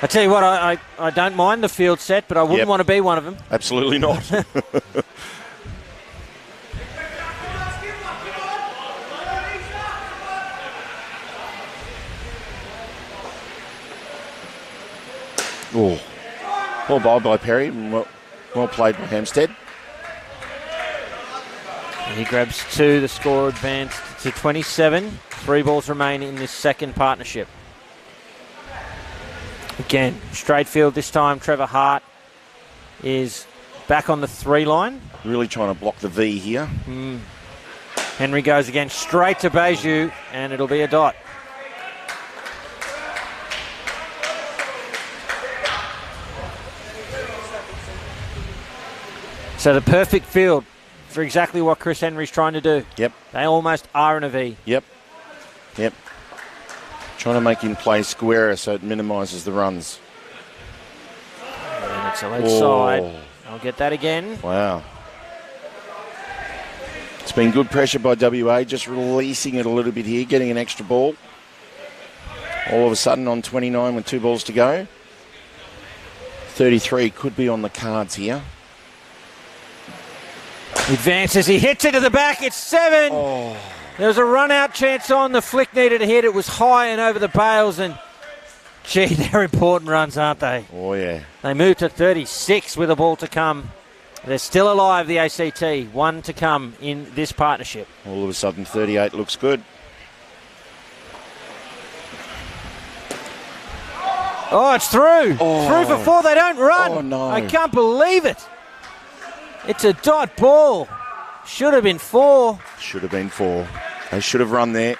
I tell you what, I don't mind the field set, but I wouldn't want to be one of them. Absolutely not. Oh, well bowled by Perry. Well played by Hampstead. He grabs 2. The score advanced to 27. 3 balls remain in this second partnership. Again, straight field this time. Trevor Hart is back on the 3 line. Really trying to block the V here. Henry goes again straight to Beju, and it'll be a dot. So the perfect field for exactly what Chris Henry's trying to do. Yep. They almost are in a V. Yep. Trying to make him play squarer so it minimises the runs. And it's a leg side. I'll get that again. Wow. It's been good pressure by WA, just releasing it a little bit here, getting an extra ball. All of a sudden on 29 with 2 balls to go. 33 could be on the cards here. He advances, he hits it to the back, it's 7. Oh. There was a run-out chance on, the flick needed a hit, it was high and over the bails, and gee, they're important runs, aren't they? Oh, yeah. They move to 36 with a ball to come. They're still alive, the ACT. 1 to come in this partnership. All of a sudden, 38 looks good. Oh, it's through. Oh. Through for 4, they don't run. Oh, no. I can't believe it. It's a dot ball. Should have been 4. Should have been 4. They should have run there.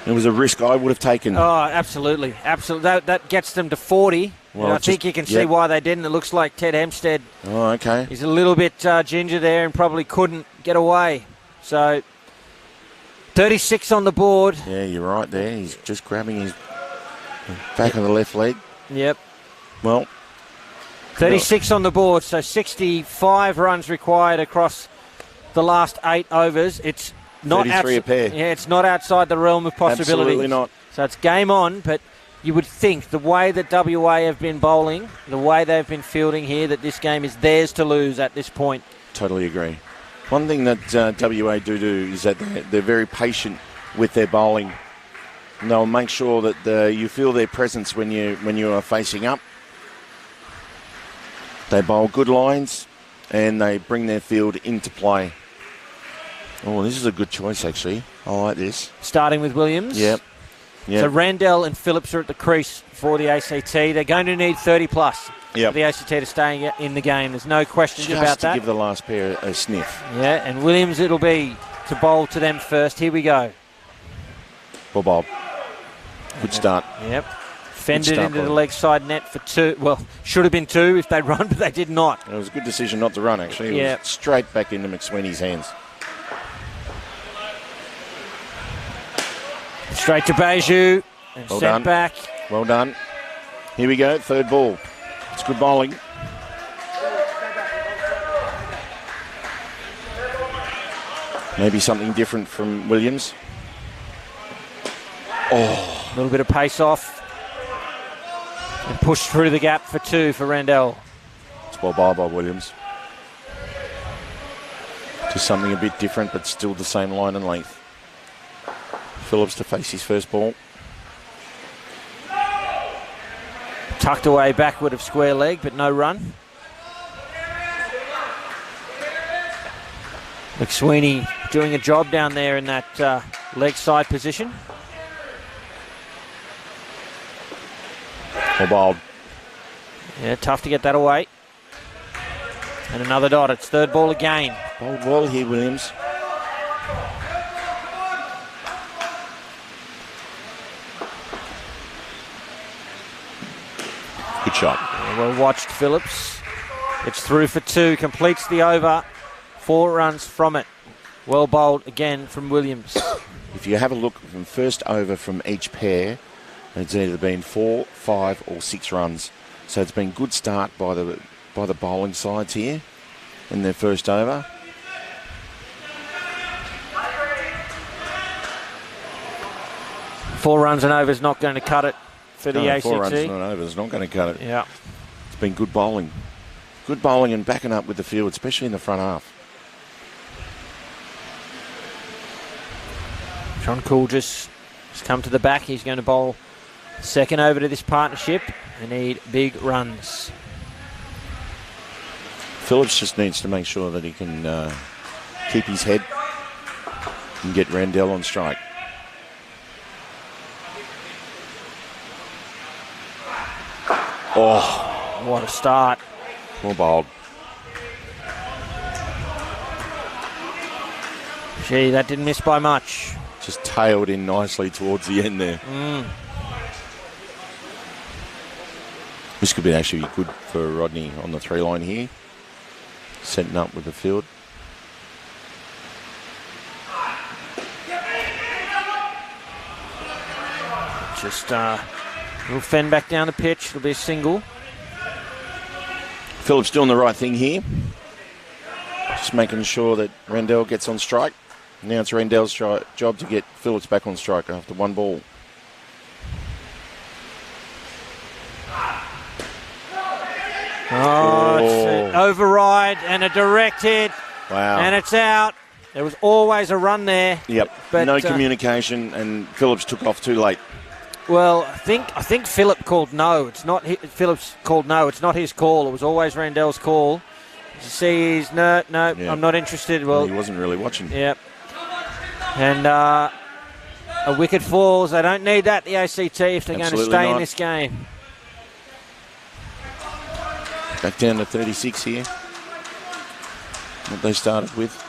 It was a risk I would have taken. Oh, absolutely. Absolutely. That gets them to 40. Well, and I think you can see why they didn't. It looks like Ted Hempstead. Oh, okay. He's a little bit ginger there and probably couldn't get away. So 36 on the board. Yeah, you're right there. He's just grabbing his back of the left leg. Yep. Well, 36 on the board, so 65 runs required across the last 8 overs. It's not 33 a pair. Yeah, it's not outside the realm of possibility. Absolutely not. So it's game on, but you would think the way that WA have been bowling, the way they've been fielding here, that this game is theirs to lose at this point. Totally agree. One thing that WA do is that they're very patient with their bowling. And they'll make sure that you feel their presence when you are facing up. They bowl good lines and they bring their field into play. Oh, this is a good choice, actually. I like this. Starting with Williams. Yep. So Randell and Phillips are at the crease for the ACT. They're going to need 30 plus for the ACT to stay in the game. There's no questions about that. Just to give the last pair a sniff. Yeah, and Williams it'll be to bowl to them first. Here we go. Well, Bob. Good start. Yep. Fended into the leg side net for 2. Well, should have been 2 if they'd run, but they did not. It was a good decision not to run, actually. It was straight back into McSweeney's hands. Straight to Beju and Well sent done. back. Well done. Here we go, 3rd ball. It's good bowling. Maybe something different from Williams. A little bit of pace off. And pushed through the gap for 2 for Randell. It's well bowled by Williams. Just something a bit different, but still the same line and length. Phillips to face his first ball. Tucked away backward of square leg, but no run. McSweeney doing a job down there in that leg side position. Well bowled. Yeah, tough to get that away. And another dot. It's third ball again. Bowled well here, Williams. Good shot. Yeah, well watched, Phillips. It's through for 2. Completes the over. 4 runs from it. Well bowled again from Williams. If you have a look from first over from each pair, it's either been 4, 5 or 6 runs. So it's been good start by the bowling sides here in their first over. Four runs and over is not going to cut it for the ACT. 4 runs and over is not going to cut it. Yeah. It's been good bowling. Good bowling and backing up with the field, especially in the front half. John Coolgis has come to the back. He's going to bowl second over to this partnership. They need big runs. Phillips just needs to make sure that he can keep his head and get Randell on strike. Oh, what a start. Well bowled. Gee, that didn't miss by much. Just tailed in nicely towards the end there. This could be actually good for Rodney on the 3 line here. Setting up with the field. Just little fend back down the pitch. It'll be a single. Phillips doing the right thing here. Just making sure that Randell gets on strike. Now it's Randell's job to get Phillips back on strike after 1 ball. Oh, it's an override and a direct hit. Wow. And it's out. There was always a run there. Yep. But, no communication, and Phillips took off too late. Well, I think Philip called no. It's not Phillips called no. It's not his call. It was always Randell's call. You see, he's no. Yeah. I'm not interested. Well, he wasn't really watching. Yep. And a wicket falls. They don't need that, the ACT, if they're going to stay in this game. Back down to 36 here. What they started with.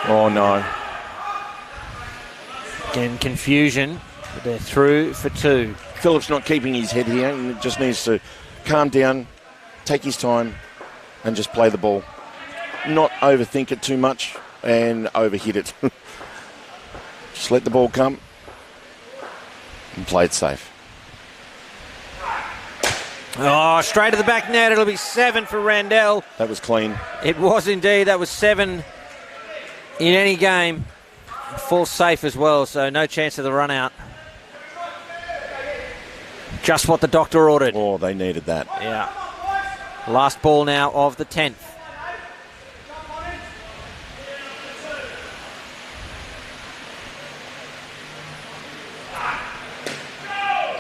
Oh no. Again, confusion. But they're through for 2. Phillips not keeping his head here. He just needs to calm down, take his time, and just play the ball. Not overthink it too much and overhit it. Just let the ball come and play it safe. Oh, straight to the back net. It'll be 7 for Randell. That was clean. It was indeed. That was 7 in any game. Full safe as well, so no chance of the run out. Just what the doctor ordered. Oh, they needed that. Yeah. Last ball now of the 10th.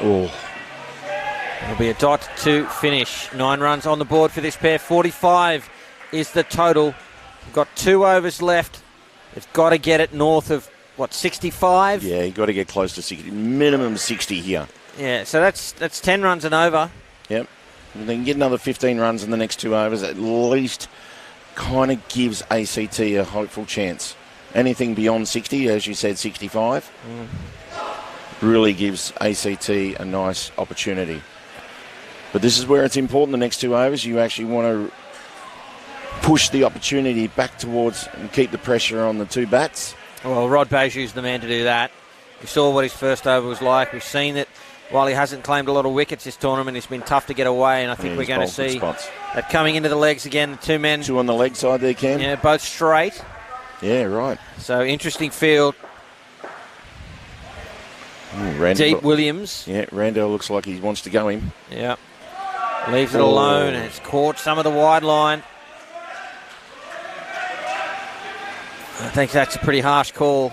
Oh. It'll be a dot to finish. 9 runs on the board for this pair. 45 is the total. We've got 2 overs left. It's got to get it north of, 65? Yeah, you've got to get close to 60. Minimum 60 here. Yeah, so that's 10 runs and over. Yep. If they can get another 15 runs in the next 2 overs, at least kind of gives ACT a hopeful chance. Anything beyond 60, as you said, 65, really gives ACT a nice opportunity. But this is where it's important, the next 2 overs. You actually want to push the opportunity back towards and keep the pressure on the 2 bats. Well, Rod Baju's the man to do that. We saw what his first over was like. We've seen that while he hasn't claimed a lot of wickets this tournament, it's been tough to get away, and I think we're going to see that coming into the legs again. The two men. Two on the leg side there, Cam. Yeah, both straight. Yeah, right. So interesting field. Deep Williams. Yeah, Randall looks like he wants to go him. Yeah. Leaves it alone, and it's caught some of the wide line. I think that's a pretty harsh call.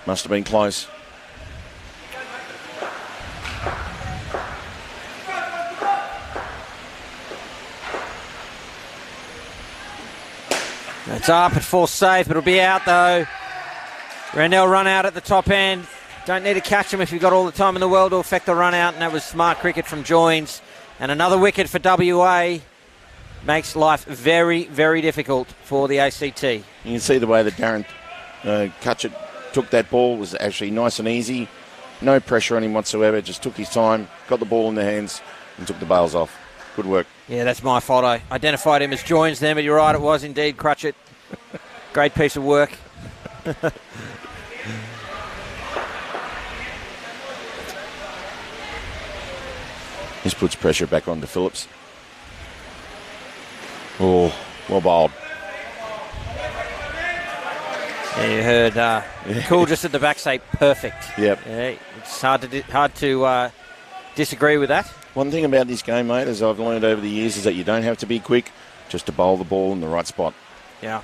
Must have been close. It's up at full safe, but it'll be out though. Randall run out at the top end. Don't need to catch him if you've got all the time in the world to affect the run out, and that was smart cricket from Joins. And another wicket for WA makes life very, very difficult for the ACT. You can see the way that Darren Cutchett took that ball. Was actually nice and easy. No pressure on him whatsoever. Just took his time, got the ball in the hands, and took the bails off. Good work. Yeah, that's my fault. I identified him as Joins then, but you're right, it was indeed Cutchett. Great piece of work. This puts pressure back onto Phillips. Oh, well bowled. Yeah, you heard Cool just at the back say perfect. Yep. Yeah, it's hard to disagree with that. One thing about this game, mate, as I've learned over the years, is that you don't have to be quick, just to bowl the ball in the right spot. Yeah.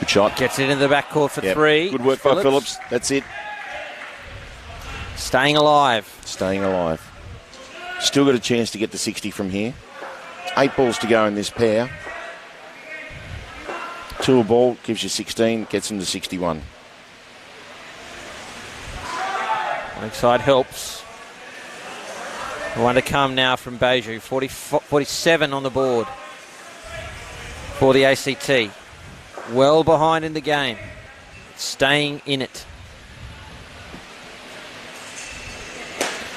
Good shot. Gets it into the back court for 3. Good work by Phillips. That's it. Staying alive. Staying alive. Still got a chance to get to 60 from here. 8 balls to go in this pair. 2 a ball gives you 16, gets them to 61. Leg side helps. One to come now from Beju. 47 on the board for the ACT. Well behind in the game. Staying in it.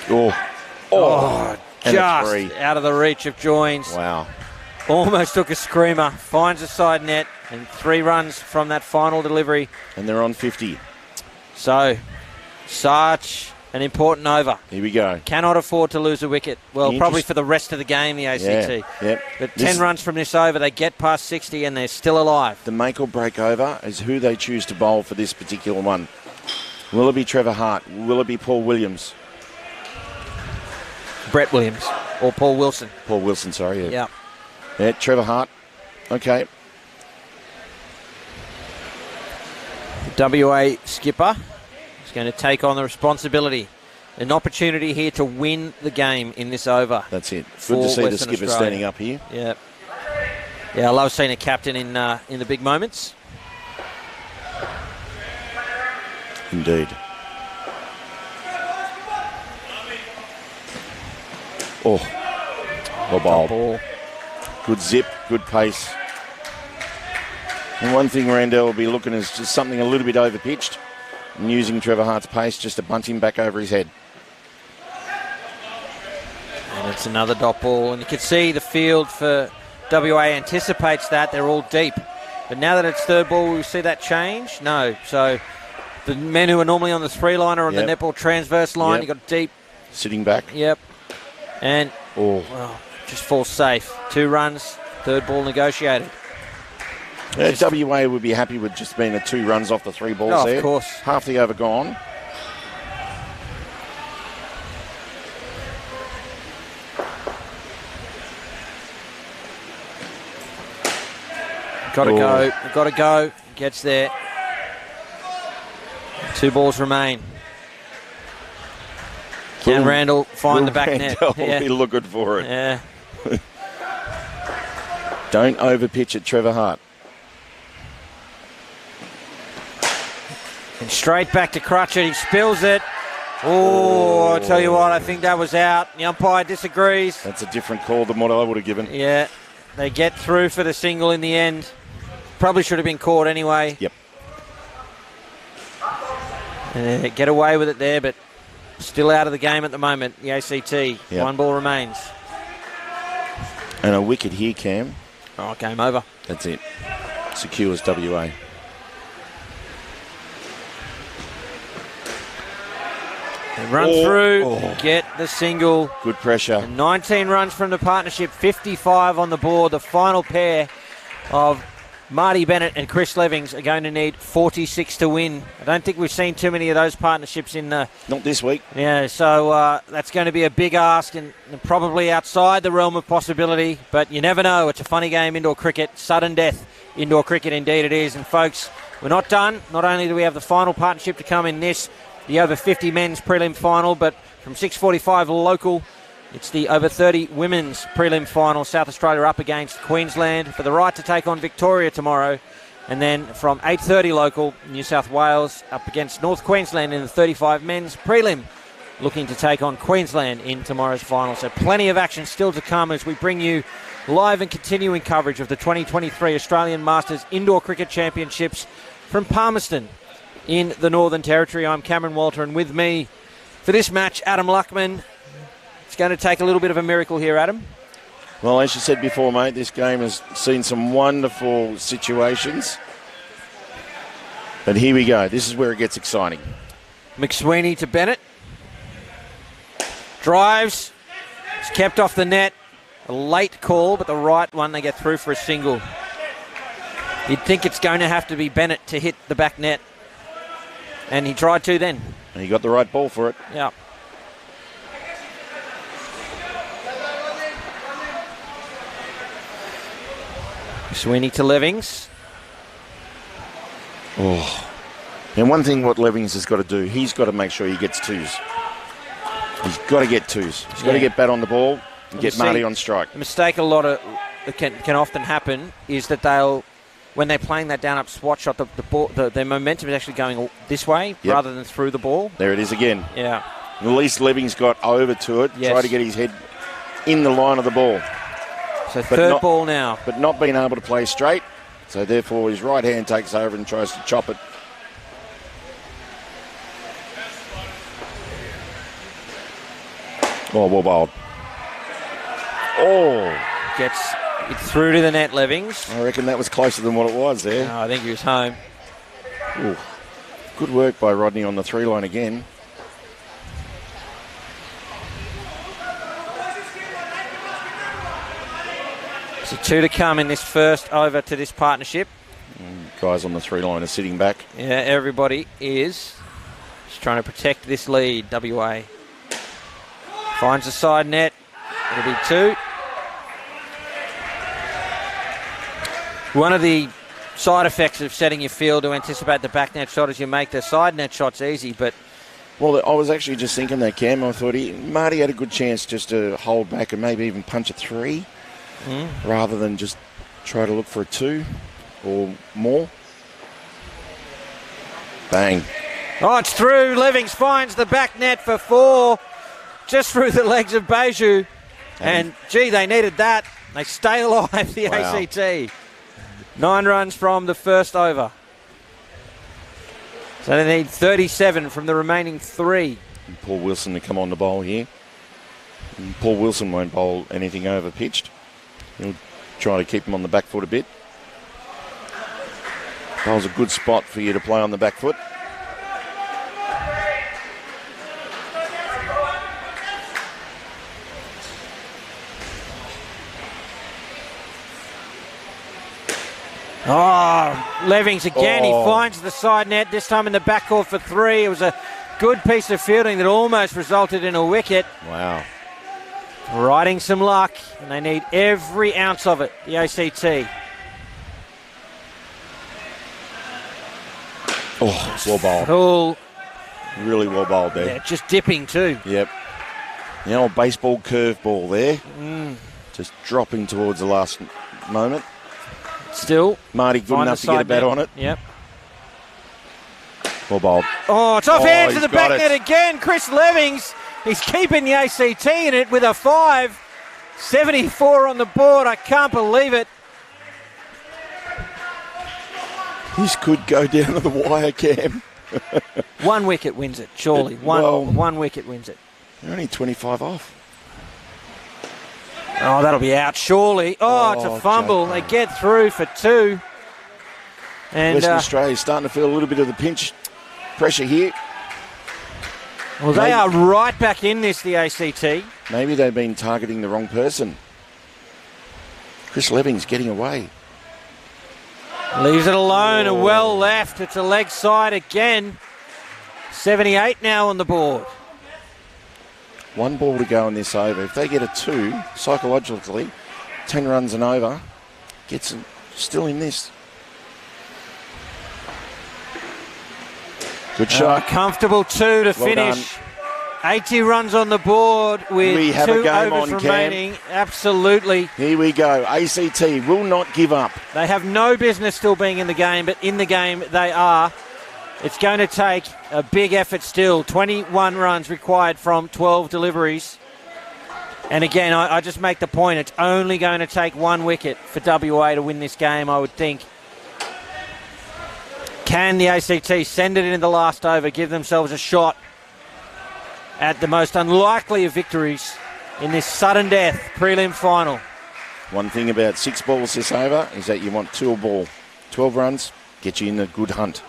Just out of the reach of Joins. Wow. Almost took a screamer. Finds a side net and 3 runs from that final delivery. And they're on 50. So, such an important over. Here we go. Cannot afford to lose a wicket. Well, probably for the rest of the game, the ACT. Yeah, yep. But 10 runs from this over, they get past 60 and they're still alive. The make or break over is who they choose to bowl for this particular one. Will it be Trevor Hart? Will it be Paul Williams? Brett Williams or Paul Wilson. Paul Wilson, sorry. Yeah. Yeah, Trevor Hart. Okay. The WA skipper is going to take on the responsibility. An opportunity here to win the game in this over. That's it. Good to see the skipper standing up here. Yeah. Yeah, I love seeing a captain in the big moments. Indeed. Well bowled. Good zip, good pace. And one thing Randall will be looking is just something a little bit overpitched and using Trevor Hart's pace just to bunt him back over his head. And it's another dot ball. And you can see the field for WA anticipates that. They're all deep. But now that it's third ball, will we see that change? No. So the men who are normally on the 3-liner on the netball transverse line, you've got deep. Sitting back. Yep. And just falls safe. 2 runs, third ball negotiated. WA would be happy with just being 2 runs off the 3 balls there. Of course. Half the over gone. Got to go. Gets there. 2 balls remain. Can Randall find the back net? Yeah. Be looking for it. Yeah. Don't overpitch it, Trevor Hart. And straight back to Cutchett. He spills it. Oh, I tell you what, I think that was out. The umpire disagrees. That's a different call than what I would have given. Yeah. They get through for the single in the end. Probably should have been caught anyway. Yep. And they get away with it there, but still out of the game at the moment, the ACT. Yep. 1 ball remains. And a wicket here, Cam. Oh, game over. That's it. Secures WA. Run through, get the single. Good pressure. And 19 runs from the partnership, 55 on the board. The final pair of Marty Bennett and Chris Levings are going to need 46 to win. I don't think we've seen too many of those partnerships in the... Not this week. Yeah, so that's going to be a big ask and probably outside the realm of possibility. But you never know. It's a funny game, indoor cricket. Sudden death, indoor cricket indeed it is. And folks, we're not done. Not only do we have the final partnership to come in this, the over 50 men's prelim final, but from 6:45 local, it's the over 30 women's prelim final. South Australia up against Queensland for the right to take on Victoria tomorrow. And then from 8:30 local, New South Wales up against North Queensland in the 35 men's prelim, looking to take on Queensland in tomorrow's final. So plenty of action still to come as we bring you live and continuing coverage of the 2023 Australian Masters Indoor Cricket Championships from Palmerston in the Northern Territory. I'm Cameron Walter, and with me for this match, Adam Luckman. It's going to take a little bit of a miracle here, Adam. Well, as you said before, mate, this game has seen some wonderful situations. But here we go. This is where it gets exciting. McSweeney to Bennett. Drives. It's kept off the net. A late call, but the right one, they get through for a single. You'd think it's going to have to be Bennett to hit the back net. And he tried to then. And he got the right ball for it. Yeah. Sweeney to Levings. Oh. And one thing what Levings has got to do, he's got to make sure he gets twos. He's got to get twos. He's got to get bat on the ball and get Marty on strike. The mistake a lot of that can often happen is that they'll, when they're playing that down up swat shot, the ball, their momentum is actually going this way rather than through the ball. There it is again. Yeah. At least Levings got over to it, try to get his head in the line of the ball. So third ball now. But not being able to play straight, so therefore his right hand takes over and tries to chop it. Oh, well bowled. Oh. Gets it through to the net, Levings. I reckon that was closer than what it was there. No, I think he was home. Ooh. Good work by Rodney on the three line again. So 2 to come in this first over to this partnership. Guys on the three line are sitting back. Yeah, everybody is just trying to protect this lead. WA finds the side net. It'll be 2. One of the side effects of setting your field to anticipate the back net shot is you make the side net shots easy, but... Well, I was actually just thinking that, Cam. I thought Marty had a good chance just to hold back and maybe even punch a 3 rather than just try to look for a 2 or more. Bang. Oh, it's through. Levings finds the back net for 4, just through the legs of Beju. And, gee, they needed that. They stay alive, the ACT. 9 runs from the first over. So they need 37 from the remaining 3. And Paul Wilson to come on the bowl here. And Paul Wilson won't bowl anything over pitched. He'll try to keep him on the back foot a bit. Bowl's a good spot for you to play on the back foot. Oh, Levings again. He finds the side net, this time in the backcourt for 3. It was a good piece of fielding that almost resulted in a wicket. Wow. Riding some luck, and they need every ounce of it, the ACT. Oh, well bowled. Cool. Really well bowled there. Yeah, just dipping too. Yep. The old baseball curveball there. Just dropping towards the last moment. Still. Marty good enough to get a bat on it. Yep. Well bowled. Oh, it's off hands to he's the back got net again. Chris Levings, he's keeping the ACT in it with a 5. 74 on the board. I can't believe it. This could go down to the wire, Cam. 1 wicket wins it, surely. One wicket wins it. They're only 25 off. Oh, that'll be out, surely. Oh, it's a fumble. They get through for 2. And Western Australia's starting to feel a little bit of the pinch pressure here. Well, they are right back in this, the ACT. Maybe they've been targeting the wrong person. Chris Leving's getting away. Leaves it alone and well left. It's a leg side again. 78 now on the board. 1 ball to go in this over. If they get a 2, psychologically, 10 runs and over, gets them still in this. Good shot. Comfortable 2 to finish. Done. 80 runs on the board with we have 2 a game overs on, remaining. Cam. Absolutely. Here we go. ACT will not give up. They have no business still being in the game, but in the game they are. It's going to take a big effort still. 21 runs required from 12 deliveries. And again, I just make the point, it's only going to take 1 wicket for WA to win this game, I would think. Can the ACT send it in the last over, give themselves a shot at the most unlikely of victories in this sudden death prelim final? One thing about 6 balls this over is that you want 2 a ball. 12 runs, get you in a good hunt.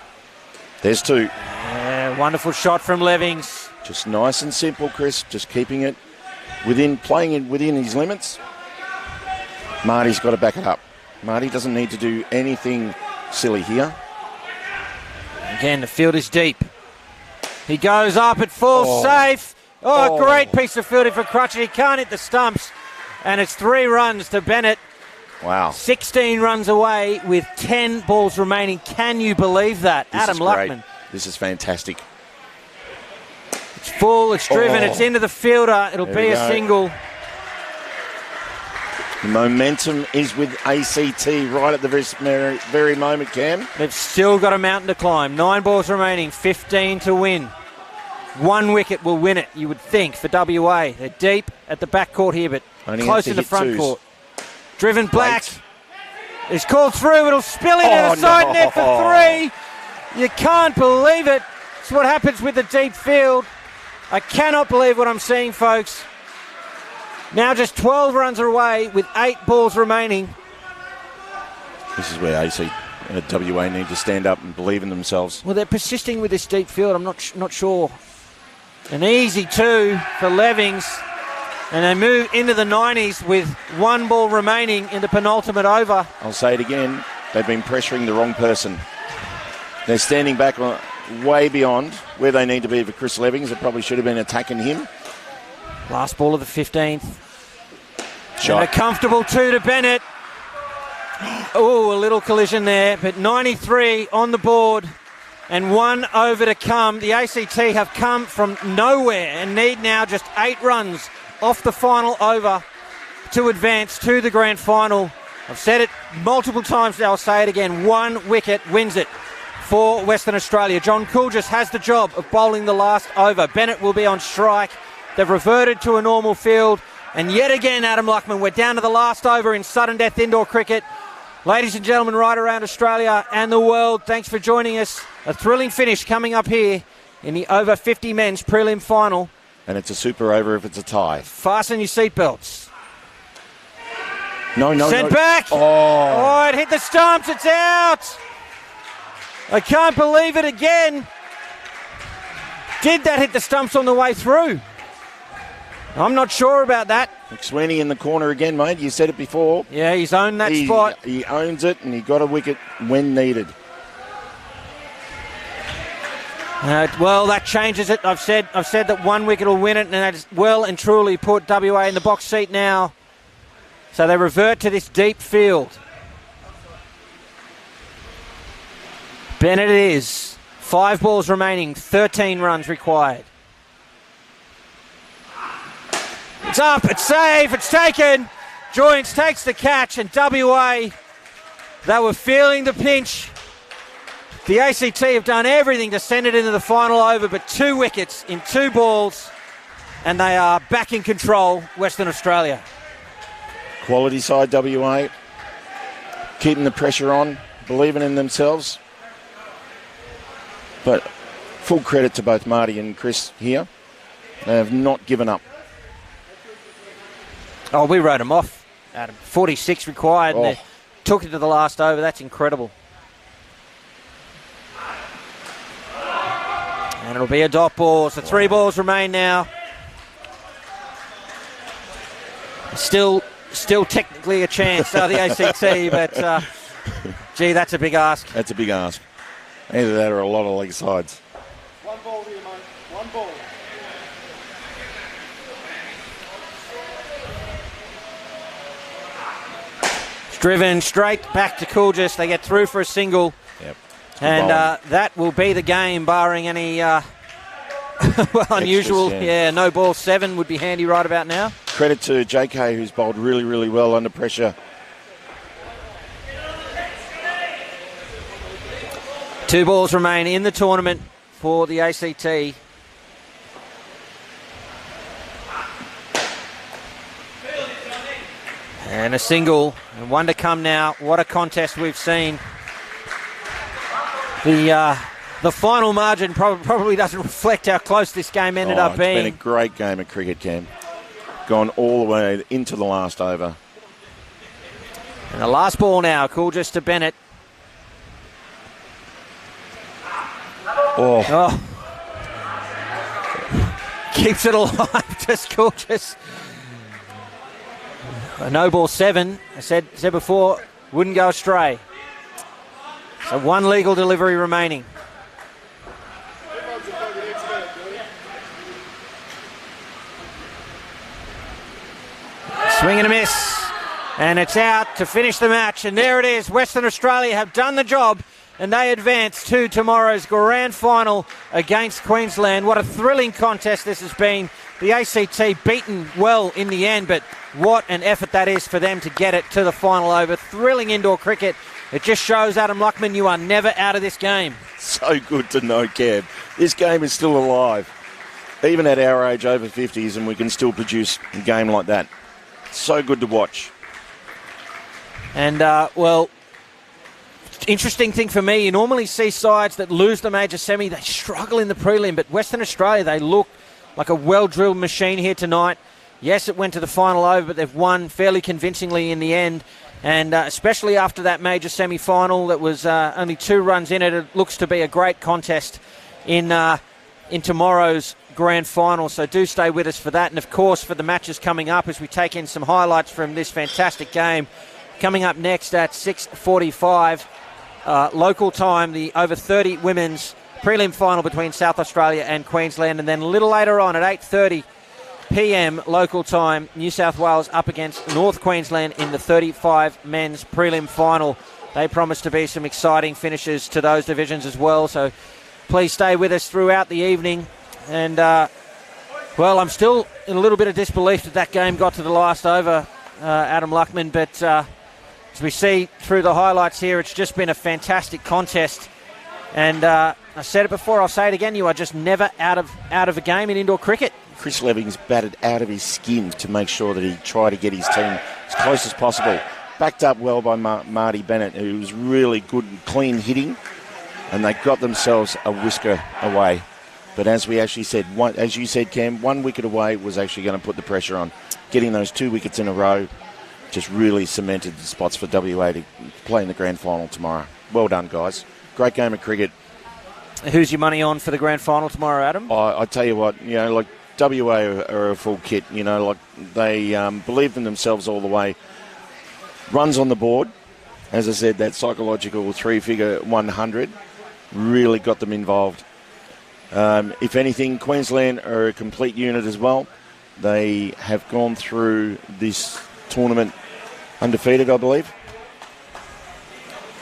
There's 2. Yeah, wonderful shot from Levings. Just nice and simple, Chris. Just keeping it playing it within his limits. Marty's got to back it up. Marty doesn't need to do anything silly here. Again, the field is deep. He goes up, it falls safe. Oh, great piece of fielding for Crutchet. He can't hit the stumps. And it's 3 runs to Bennett. Wow. 16 runs away with 10 balls remaining. Can you believe that? Adam Luckman. This is fantastic. It's full, it's driven, it's into the fielder. It'll be a single. The momentum is with ACT right at the very moment, Cam. They've still got a mountain to climb. 9 balls remaining, 15 to win. 1 wicket will win it, you would think, for WA. They're deep at the back court here, but only close in the front 2s. court. Driven Black. It's called through. It'll spill into the side net for 3. You can't believe it. It's what happens with the deep field. I cannot believe what I'm seeing, folks. Now just 12 runs away with 8 balls remaining. This is where WA need to stand up and believe in themselves. Well, they're persisting with this deep field. I'm not sure. An easy 2 for Levings. And they move into the 90s with 1 ball remaining in the penultimate over. I'll say it again. They've been pressuring the wrong person. They're standing back way beyond where they need to be for Chris Levings. They probably should have been attacking him. Last ball of the 15th. Shot. And a comfortable 2 to Bennett. Oh, a little collision there, but 93 on the board and 1 over to come. The ACT have come from nowhere and need now just 8 runs off the final over to advance to the grand final. I've said it multiple times now, I'll say it again. 1 wicket wins it for Western Australia. John Coolgis has the job of bowling the last over. Bennett will be on strike. They've reverted to a normal field. And yet again, Adam Luckman, we're down to the last over in sudden death indoor cricket. Ladies and gentlemen, right around Australia and the world, thanks for joining us. A thrilling finish coming up here in the over 50 men's prelim final. And it's a super over if it's a tie. Fasten your seatbelts. No. Sent back. Oh, it hit the stumps. It's out. I can't believe it again. Did that hit the stumps on the way through? I'm not sure about that. McSweeney in the corner again, mate. You said it before. Yeah, he's owned that spot. He owns it, and he got a wicket when needed. Well, that changes it. I've said that 1 wicket will win it, and that is well and truly put WA in the box seat now. So they revert to this deep field. Bennett it is. 5 balls remaining, 13 runs required. It's up, it's safe, it's taken. Joyance takes the catch, and WA, they were feeling the pinch. The ACT have done everything to send it into the final over, but 2 wickets in 2 balls, and they are back in control, Western Australia. Quality side WA, keeping the pressure on, believing in themselves. But full credit to both Marty and Chris here. They have not given up. Oh, we wrote them off, Adam. 46 required, and they took it to the last over. That's incredible. And it'll be a dot ball. So 3 balls remain now. Still technically a chance, the ACT, but gee, that's a big ask. That's a big ask. Either that or a lot of leg sides. 1 ball here, mate. 1 ball. It's driven straight back to Coolgis. They get through for a single. Yep. And that will be the game, barring any unusual. Extras, yeah, no ball. 7 would be handy right about now. Credit to JK, who's bowled really, really well under pressure. 2 balls remain in the tournament for the ACT. And a single, and 1 to come now. What a contest we've seen. The final margin probably doesn't reflect how close this game ended up being. It's been a great game of cricket, Cam. Gone all the way into the last over. And the last ball now, Coolgis to Bennett. Oh. Keeps it alive, just Coolgis. A no ball 7, I said before, wouldn't go astray. So 1 legal delivery remaining. Swing and a miss. And it's out to finish the match. And there it is. Western Australia have done the job. And they advance to tomorrow's grand final against Queensland. What a thrilling contest this has been. The ACT beaten well in the end, but what an effort that is for them to get it to the final over. Thrilling indoor cricket. It just shows, Adam Luckman, you are never out of this game. So good to know, Cam. This game is still alive. Even at our age, over 50s, and we can still produce a game like that. So good to watch. And, interesting thing for me, you normally see sides that lose the major semi, they struggle in the prelim, but Western Australia, they look like a well-drilled machine here tonight. Yes, it went to the final over, but they've won fairly convincingly in the end. And especially after that major semi-final that was only 2 runs in it, it looks to be a great contest in tomorrow's grand final. So do stay with us for that. And, of course, for the matches coming up as we take in some highlights from this fantastic game. Coming up next at 6:45 local time, the over 30 women's prelim final between South Australia and Queensland. And then a little later on at 8:30 p.m. local time, New South Wales up against North Queensland in the 35 men's prelim final. They promise to be some exciting finishes to those divisions as well. So please stay with us throughout the evening. And, I'm still in a little bit of disbelief that game got to the last over, Adam Luckman. But as we see through the highlights here, it's just been a fantastic contest. And I said it before, I'll say it again, you are just never out of a game in indoor cricket. Chris Leving's batted out of his skin to make sure that he tried to get his team as close as possible. Backed up well by Marty Bennett, who was really good and clean hitting, and they got themselves a whisker away. But as we actually said, as you said, Cam, 1 wicket away was actually going to put the pressure on. Getting those 2 wickets in a row just really cemented the spots for WA to play in the grand final tomorrow. Well done, guys. Great game of cricket. Who's your money on for the grand final tomorrow, Adam? I tell you what, WA are a full kit. They believed in themselves all the way. Runs on the board. As I said, that psychological 3-figure 100 really got them involved. If anything, Queensland are a complete unit as well. They have gone through this tournament undefeated, I believe.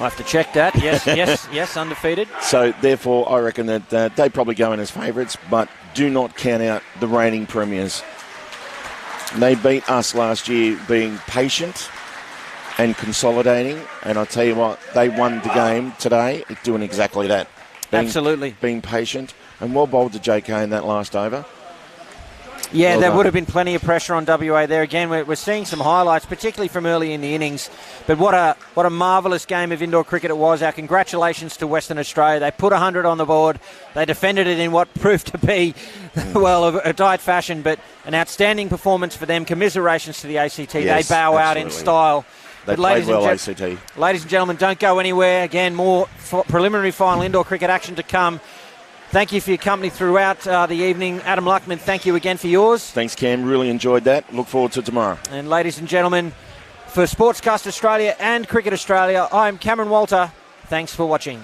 I have to check that. Yes, undefeated. So, therefore, I reckon that they probably go in as favourites, but do not count out the reigning premiers. They beat us last year being patient and consolidating, and I tell you what, they won the game today doing exactly that. Absolutely. Being patient, and well bowled to JK in that last over. Yeah, well there done. would have been plenty of pressure on WA there. Again, we're seeing some highlights, particularly from early in the innings. But what a marvellous game of indoor cricket it was. Our congratulations to Western Australia. They put 100 on the board. They defended it in what proved to be, a tight fashion, but an outstanding performance for them. Commiserations to the ACT. Yes, they bow out absolutely. in style. They But played well, ACT. Ladies and gentlemen, don't go anywhere. Again, more preliminary final indoor cricket action to come. Thank you for your company throughout the evening. Adam Luckman, thank you again for yours. Thanks, Cam. Really enjoyed that. Look forward to tomorrow. And ladies and gentlemen, for Sportscast Australia and Cricket Australia, I'm Cameron Walter. Thanks for watching.